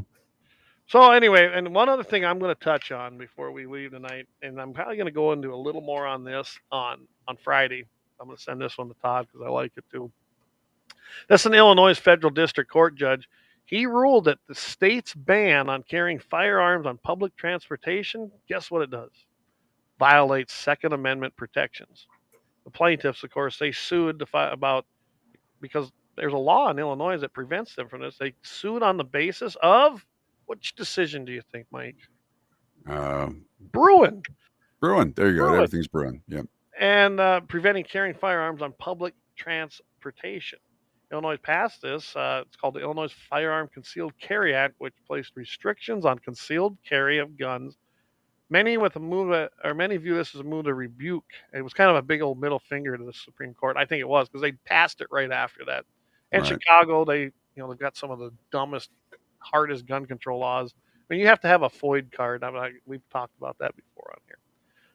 S1: So anyway, and one other thing I'm going to touch on before we leave tonight, and I'm probably going to go into a little more on this on Friday. I'm going to send this one to Todd because I like it too. That's an Illinois federal district court judge. He ruled that the state's ban on carrying firearms on public transportation, guess what it does? Violates Second Amendment protections. The plaintiffs, of course, they sued about because there's a law in Illinois that prevents them from this. They sued on the basis of which decision do you think, Mike? Bruin.
S2: Bruin. There you go.
S1: Bruin.
S2: Everything's Bruin. Yep.
S1: And preventing carrying firearms on public transportation. Illinois passed this. It's called the Illinois Firearm Concealed Carry Act, which placed restrictions on concealed carry of guns. Many view this as a move to rebuke. It was kind of a big old middle finger to the Supreme Court. I think it was because they passed it right after that. And
S2: Right.
S1: Chicago, they've got some of the dumbest, hardest gun control laws. I mean, you have to have a FOID card. We've talked about that before on here.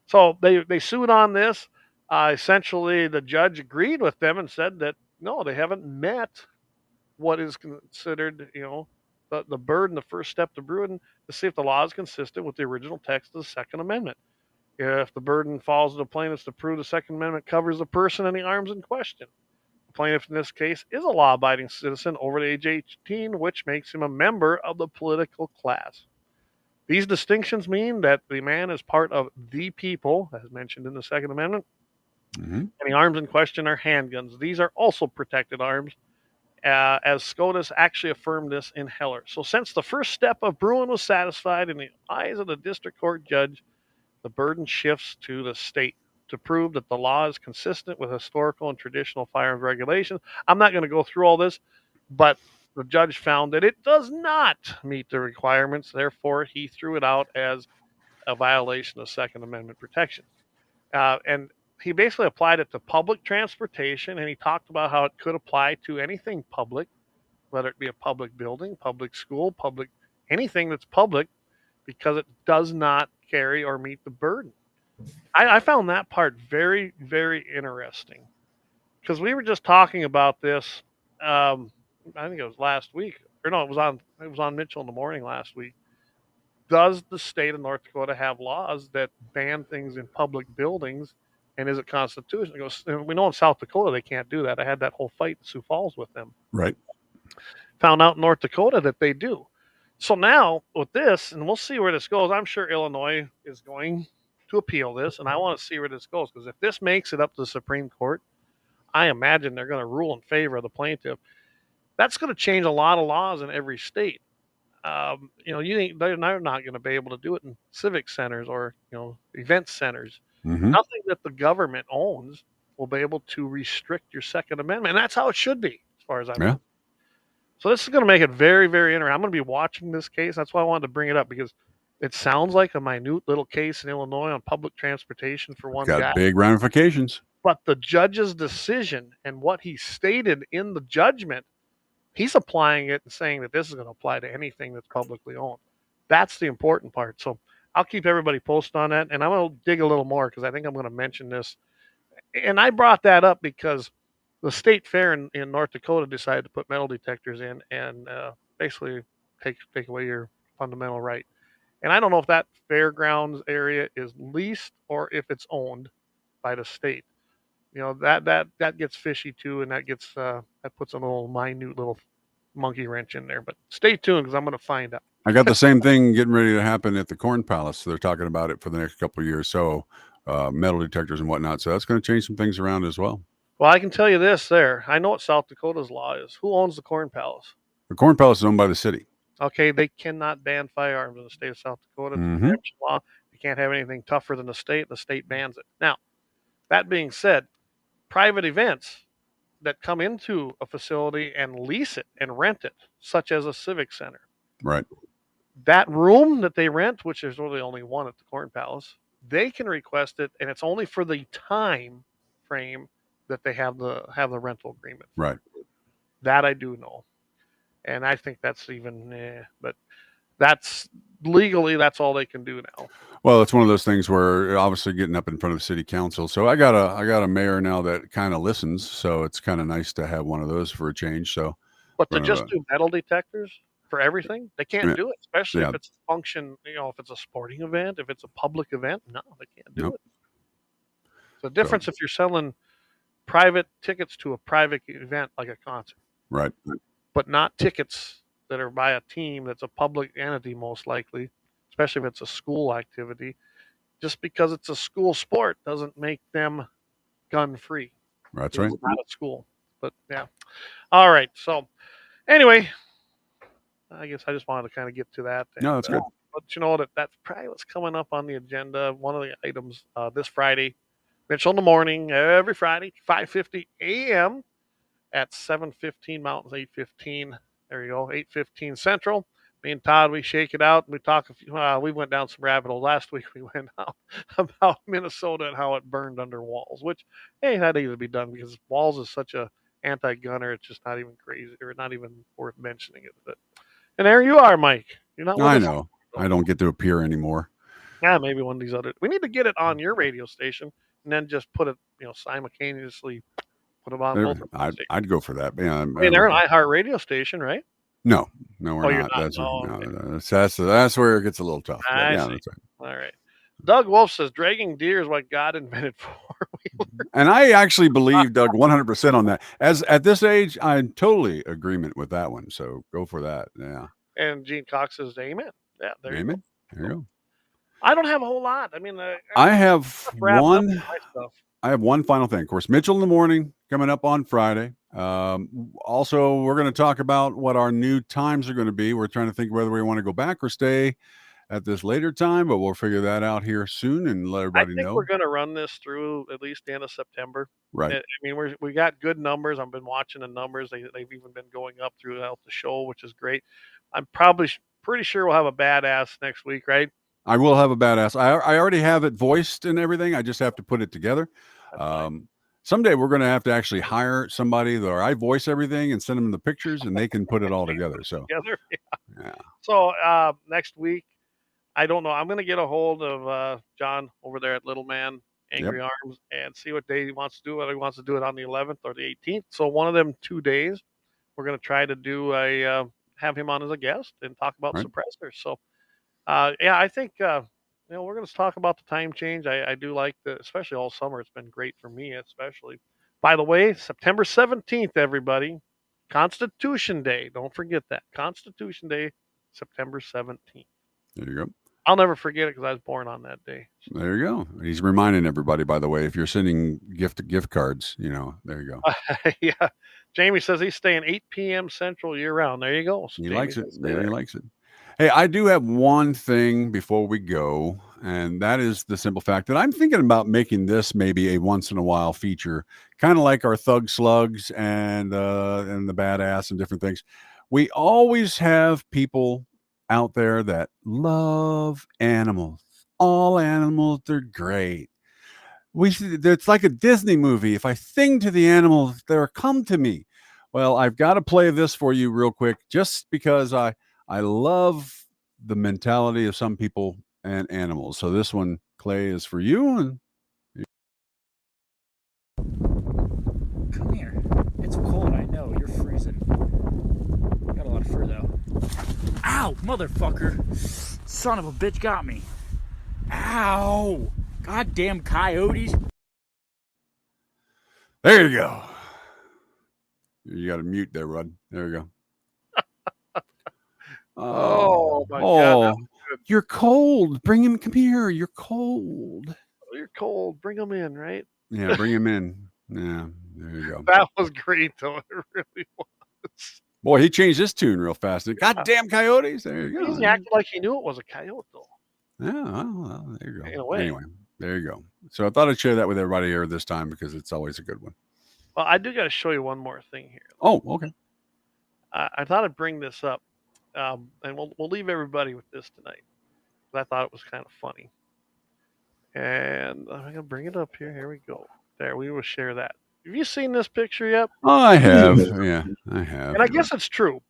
S1: So they sued on this. Essentially, the judge agreed with them and said that no, they haven't met what is considered, the burden, the first step to Bruin, to see if the law is consistent with the original text of the Second Amendment. If the burden falls to the plaintiffs to prove the Second Amendment covers the person and the arms in question. The plaintiff in this case is a law-abiding citizen over the age 18, which makes him a member of the political class. These distinctions mean that the man is part of the people, as mentioned in the Second Amendment, and the arms in question are handguns. These are also protected arms, as SCOTUS actually affirmed this in Heller. So since the first step of Bruin was satisfied in the eyes of the district court judge, the burden shifts to the state to prove that the law is consistent with historical and traditional firearms regulations. I'm not going to go through all this, but the judge found that it does not meet the requirements. Therefore, he threw it out as a violation of Second Amendment protections. And he basically applied it to public transportation, and he talked about how it could apply to anything public, whether it be a public building, public school, anything that's public, because it does not carry or meet the burden. I found that part very, very interesting because we were just talking about this. I think it was last week, or no, it was on Mitchell in the Morning last week. Does the state of North Dakota have laws that ban things in public buildings, and is it constitutional? We know in South Dakota they can't do that. I had that whole fight in Sioux Falls with them.
S2: Right.
S1: Found out in North Dakota that they do. So now with this, and we'll see where this goes. I'm sure Illinois is going to appeal this, and I want to see where this goes because if this makes it up to the Supreme Court, I imagine they're going to rule in favor of the plaintiff. That's going to change a lot of laws in every state. They're not going to be able to do it in civic centers or event centers. Nothing that the government owns will be able to restrict your Second Amendment, and that's how it should be, as far as I'm concerned. So this is going to make it very, very interesting. I'm going to be watching this case. That's why I wanted to bring it up because it sounds like a minute little case in Illinois on public transportation for one guy.
S2: Got big ramifications.
S1: But the judge's decision and what he stated in the judgment, he's applying it and saying that this is going to apply to anything that's publicly owned. That's the important part. So I'll keep everybody posted on that, and I'm going to dig a little more because I think I'm going to mention this. And I brought that up because the state fair in North Dakota decided to put metal detectors in and basically take away your fundamental right. And I don't know if that fairgrounds area is leased or if it's owned by the state. That gets fishy too, and that puts a little minute little monkey wrench in there. But stay tuned because I'm going to find out.
S2: I got the same thing getting ready to happen at the Corn Palace. They're talking about it for the next couple of years. So metal detectors and whatnot. So that's going to change some things around as well.
S1: Well, I can tell you this there. I know what South Dakota's law is. Who owns the Corn Palace?
S2: The Corn Palace is owned by the city.
S1: Okay, they cannot ban firearms in the state of South Dakota. It's a preemption law. You can't have anything tougher than the state. The state bans it. Now, that being said, private events that come into a facility and lease it and rent it, such as a civic center.
S2: Right.
S1: That room that they rent, which there's really only one at the Corn Palace, they can request it, and it's only for the time frame that they have the rental agreement.
S2: Right.
S1: That I do know. And I think that's even, but that's legally, that's all they can do now.
S2: Well, it's one of those things where obviously getting up in front of the city council. So I got a mayor now that kind of listens. So it's kind of nice to have one of those for a change. So,
S1: but to just do metal detectors for everything, they can't do it, especially if it's a function, if it's a sporting event, if it's a public event. No, they can't do it. The difference if you're selling private tickets to a private event like a concert,
S2: Right.
S1: but not tickets that are by a team that's a public entity, most likely, especially if it's a school activity. Just because it's a school sport doesn't make them gun free.
S2: That's
S1: It's
S2: right.
S1: not a school. But yeah. All right. So anyway, I guess I just wanted to kind of get to that.
S2: No, that's good.
S1: But you know that's probably what's coming up on the agenda. One of the items this Friday, Mitchell in the morning, every Friday, 5:50 a.m. at 7:15 Mountains, 8:15. There you go, 8:15 Central. Me and Todd, we shake it out and we talk. We went down some rabbit holes last week. We went out about Minnesota and how it burned under walls, which hey, that needs to be done because walls is such a anti-gunner. It's just not even crazy or not even worth mentioning it. But and there you are, Mike. You're not with
S2: I
S1: us.
S2: know. I don't get to appear anymore.
S1: Yeah, maybe one of these other. We need to get it on your radio station and then just put it, simultaneously put them on both.
S2: I'd go for that. Yeah,
S1: I mean, they're an iHeart radio station, right?
S2: No, we're
S1: You're
S2: not.
S1: not.
S2: That's
S1: Oh,
S2: no,
S1: okay.
S2: that's where it gets a little tough. But
S1: I
S2: yeah,
S1: see.
S2: that's right.
S1: All right. Doug Wolf says dragging deer is what God invented for.
S2: And I actually believe Doug 100% on that. As at this age, I'm totally agreement with that one. So go for that. Yeah.
S1: And Gene Cox says amen. Yeah, there you go.
S2: There you go.
S1: I don't have a whole lot. I mean,
S2: I have
S1: wrapped up
S2: one.
S1: with my stuff.
S2: I have one final thing. Of course, Mitchell in the morning coming up on Friday. Also, we're going to talk about what our new times are going to be. We're trying to think whether we want to go back or stay at this later time, but we'll figure that out here soon and let
S1: I
S2: everybody
S1: think
S2: know.
S1: we're going to run this through at least the end of September.
S2: Right.
S1: I mean, we got good numbers. I've been watching the numbers. They've even been going up throughout the show, which is great. I'm probably pretty sure we'll have a badass next week, right?
S2: I will have a badass. I already have it voiced and everything. I just have to put it together. Someday we're going to have to actually hire somebody where I voice everything and send them the pictures and they can put it all together. So,
S1: yeah. So next week, I don't know. I'm going to get a hold of John over there at Little Man Angry Arms and see what day he wants to do. Whether he wants to do it on the 11th or the 18th. So one of them 2 days, we're going to try to do have him on as a guest and talk about suppressors. So yeah, I think we're going to talk about the time change. I do like especially all summer. It's been great for me, especially. By the way, September 17th, everybody, Constitution Day. Don't forget that Constitution Day, September 17th.
S2: There you go.
S1: I'll never forget it because I was born on that day.
S2: So. There you go. He's reminding everybody, by the way, if you're sending gift cards, there you
S1: go. Yeah. Jamie says he's staying 8 p.m. Central year round. There you go. So
S2: he likes it. Yeah, he likes it. Hey, I do have one thing before we go, and that is the simple fact that I'm thinking about making this maybe a once in a while feature, kind of like our Thug Slugs and the Badass and different things. We always have people out there that love animals. All animals, they're great. It's like a Disney movie. If I sing to the animals, they'll come to me. Well, I've got to play this for you real quick, just because I love the mentality of some people and animals. So this one, Clay, is for you. And
S12: come here. It's cold. I know. You're freezing. Got a lot of fur though. Ow, motherfucker! Son of a bitch got me. Ow! Goddamn coyotes.
S2: There you go. You got to mute there, Rod. There you go.
S1: Oh my God!
S2: You're cold. Bring him. Come here. You're cold.
S1: Oh, you're cold. Bring him in, right?
S2: Yeah, bring him in. Yeah, there you go.
S1: That was great, though. It really was.
S2: Boy, he changed his tune real fast. Goddamn coyotes. There you go.
S1: He acted like he knew it was a coyote, though.
S2: Yeah, well, there you go.
S1: In a way.
S2: Anyway, there you go. So I thought I'd share that with everybody here this time because it's always a good one.
S1: Well, I do got to show you one more thing here.
S2: Oh, okay.
S1: I thought I'd bring this up, and we'll leave everybody with this tonight. I thought it was kind of funny. And I'm going to bring it up here. Here we go. There, we will share that. Have you seen this picture yet?
S2: Oh, I have. Yeah, I have.
S1: And I guess it's true.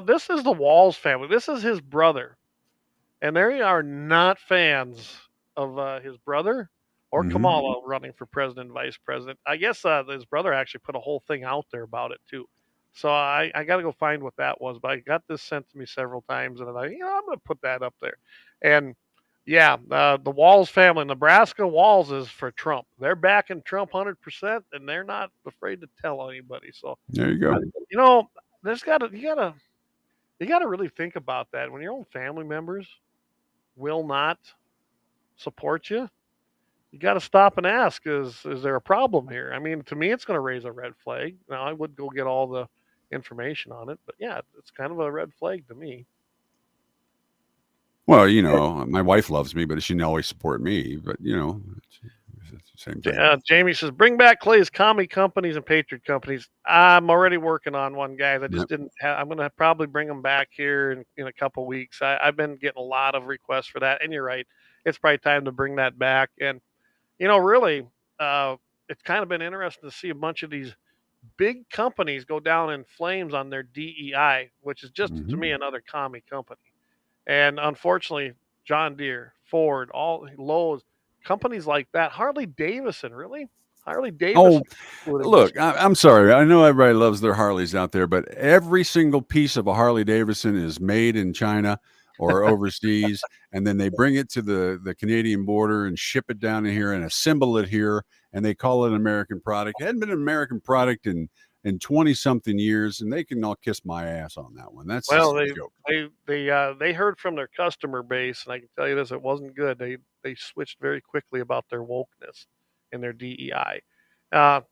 S1: This is the Walls family. This is his brother. And they are not fans of his brother or Kamala running for president and vice president. I guess his brother actually put a whole thing out there about it, too. So I got to go find what that was. But I got this sent to me several times. And I'm going to put that up there. And Yeah, the Walls family, Nebraska Walls is for Trump. They're backing Trump 100%, and they're not afraid to tell anybody. So,
S2: There you go.
S1: you know, there's gotta you gotta really think about that when your own family members will not support you. You got to stop and ask: is there a problem here? I mean, to me, it's going to raise a red flag. Now, I would go get all the information on it, but yeah, it's kind of a red flag to me.
S2: Well, my wife loves me, but she didn't always support me. But it's the same thing.
S1: Jamie says, "Bring back Clay's commie companies and patriot companies." I'm already working on one, guys. I just
S2: Yep.
S1: didn't. I'm going to probably bring them back here in a couple weeks. I've been getting a lot of requests for that, and you're right. It's probably time to bring that back. And really, uh, it's kind of been interesting to see a bunch of these big companies go down in flames on their DEI, which is just to
S2: Mhm.
S1: me another commie company. And unfortunately, John Deere, Ford, all Lowe's, companies like that, Harley Davidson, really? Harley
S2: Oh,
S1: Davidson included this.
S2: look, I'm sorry. I know everybody loves their Harleys out there, but every single piece of a Harley Davidson is made in China or overseas, and then they bring it to the Canadian border and ship it down in here and assemble it here, and they call it an American product. It hadn't been an American product in 20 something years, and they can all kiss my ass on that one. That's
S1: Well,
S2: just a joke.
S1: they heard from their customer base, and I can tell you this: it wasn't good. They switched very quickly about their wokeness and their DEI.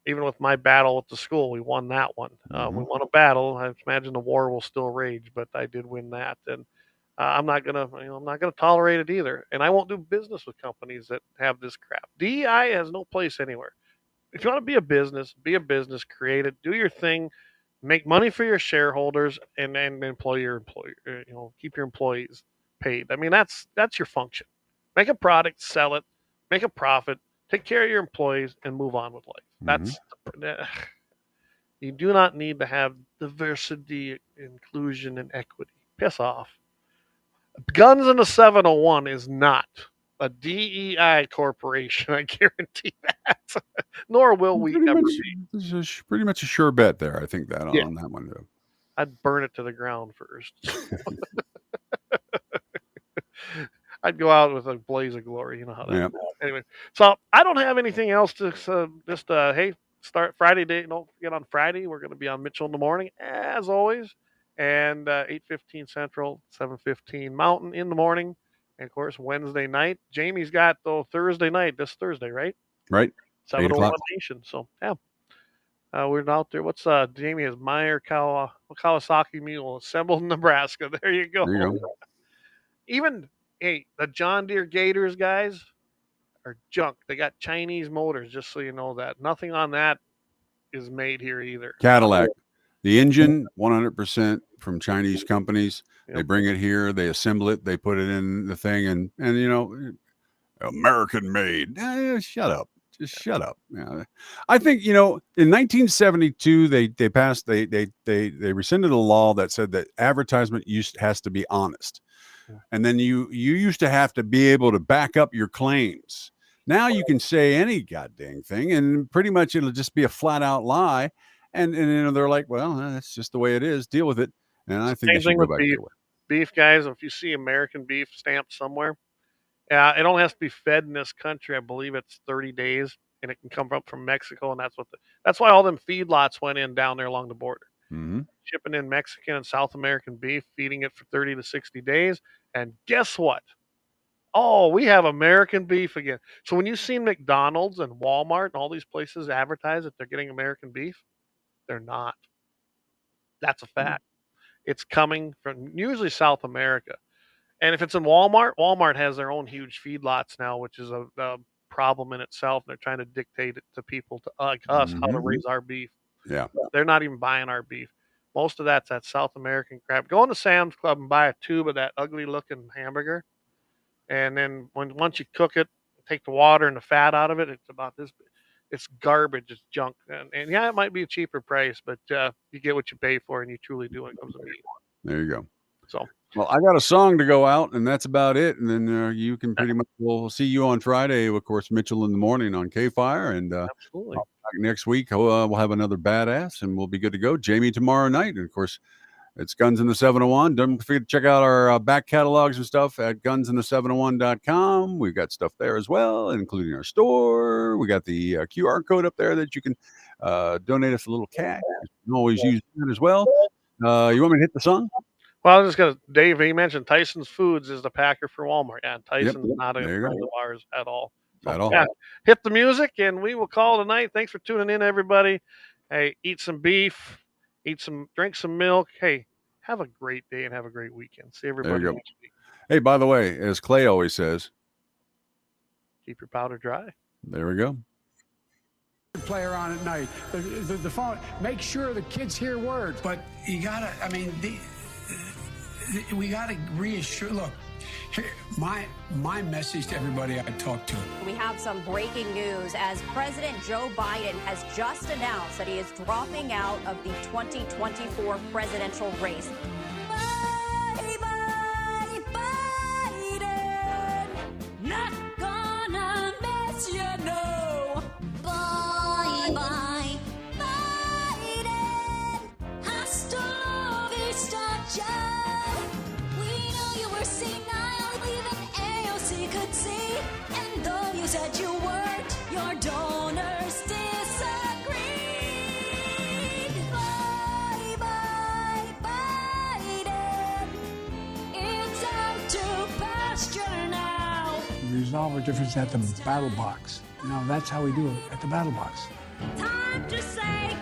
S1: Even with my battle with the school, we won that one. We
S2: Mhm.
S1: won a battle. I imagine the war will still rage, but I did win that, and I'm not gonna tolerate it either. And I won't do business with companies that have this crap. DEI has no place anywhere. If you want to be a business, create it, do your thing, make money for your shareholders, and employ your employer. Keep your employees paid. I mean, that's your function. Make a product, sell it, make a profit, take care of your employees, and move on with life.
S2: Mhm.
S1: You do not need to have diversity, inclusion, and equity. Piss off. Guns in a 701 is not a DEI corporation. I guarantee that. Nor will we
S2: Pretty
S1: ever
S2: much,
S1: be.
S2: this is pretty much a sure bet there. I think that
S1: Yeah,
S2: on that one.
S1: I'd burn it to the ground first. I'd go out with a blaze of glory. You know how that.
S2: Yeah.
S1: Anyway, so I don't have anything else to just hey, start Friday day. Don't forget on Friday we're going to be on Mitchell in the morning as always, and 8:15 Central, 7:15 Mountain in the morning, and of course Wednesday night. Jamie's got though Thursday night. This Thursday, right?
S2: Right.
S1: 701
S2: 8 o'clock.
S1: Nation. So yeah. We're out there. What's Jamie is Meyer Kawasaki Mule assembled in Nebraska. There you go.
S2: There you go.
S1: Even hey, the John Deere Gators guys are junk. They got Chinese motors, just so you know that. Nothing on that is made here either.
S2: Cadillac. The engine, 100% from Chinese companies. They
S1: Yep.
S2: bring it here, they assemble it, they put it in the thing, and American made. Shut up. Just shut up. Yeah. I think in 1972 they passed they rescinded a law that said that advertisement has to be honest, and then you used to have to be able to back up your claims. Now you can say any goddamn thing, and pretty much it'll just be a flat out lie, and they're like, well, that's just the way it is. Deal with it, and I think they
S1: Same
S2: should
S1: thing
S2: go
S1: with
S2: back
S1: beef.
S2: their way.
S1: Beef guys, if you see American beef stamped somewhere, it only has to be fed in this country. I believe it's 30 days, and it can come up from Mexico, and that's why all them feedlots went in down there along the border,
S2: Mm-hmm.
S1: shipping in Mexican and South American beef, feeding it for 30 to 60 days, and guess what? Oh, we have American beef again. So when you see McDonald's and Walmart and all these places advertise that they're getting American beef, they're not. That's a fact. It's coming from usually South America. And if it's in Walmart, Walmart has their own huge feedlots now, which is a problem in itself. They're trying to dictate it to people like us how to
S2: Mm-hmm.
S1: raise our beef.
S2: Yeah.
S1: They're not even buying our beef. Most of that's that South American crap. Go into Sam's Club and buy a tube of that ugly looking hamburger. And then once you cook it, take the water and the fat out of it. It's about this. It's garbage. It's junk. And yeah, it might be a cheaper price, but you get what you pay for, and you truly do when it comes to meat.
S2: There you go.
S1: So,
S2: well, I got a song to go out, and that's about it. And then you can pretty much we'll see you on Friday, of course, Mitchell in the morning on K Fire, and
S1: absolutely
S2: next week we'll have another badass, and we'll be good to go. Jamie tomorrow night, and of course. It's Guns in the 701. Don't forget to check out our back catalogs and stuff at gunsin the701.com. We've got stuff there as well, including our store. We got the QR code up there that you can donate us a little cash. You can always use that as well. You want me to hit the song?
S1: Well, I was just going to, Dave, he mentioned Tyson's Foods is the packer for Walmart. Yeah, Tyson's not a friend of ours at all. So, yeah, hit the music, and we will call tonight. Thanks for tuning in, everybody. Hey, eat some beef, drink some milk. Hey, have a great day and have a great weekend. See everybody next week.
S2: Hey, by the way, as Clay always says,
S1: keep your powder dry.
S2: There we go.
S13: Player on at night. The phone. Make sure the kids hear words. But you gotta. I mean, we gotta reassure. Look, here, my message to everybody I talk to.
S14: We have some breaking news as President Joe Biden has just announced that he is dropping out of the 2024 presidential race.
S15: Bye, bye, Biden. Not gonna miss you, no. Bye, bye, Biden. Hasta la vista, Joe. We know you were senile, even AOC could see. And though you said you weren't, your donors disagreed. Bye, bye, Biden. It's out to pasture now.
S13: Resolve our difference at the battle box. You know, that's how we do it, at the battle box.
S15: Time to say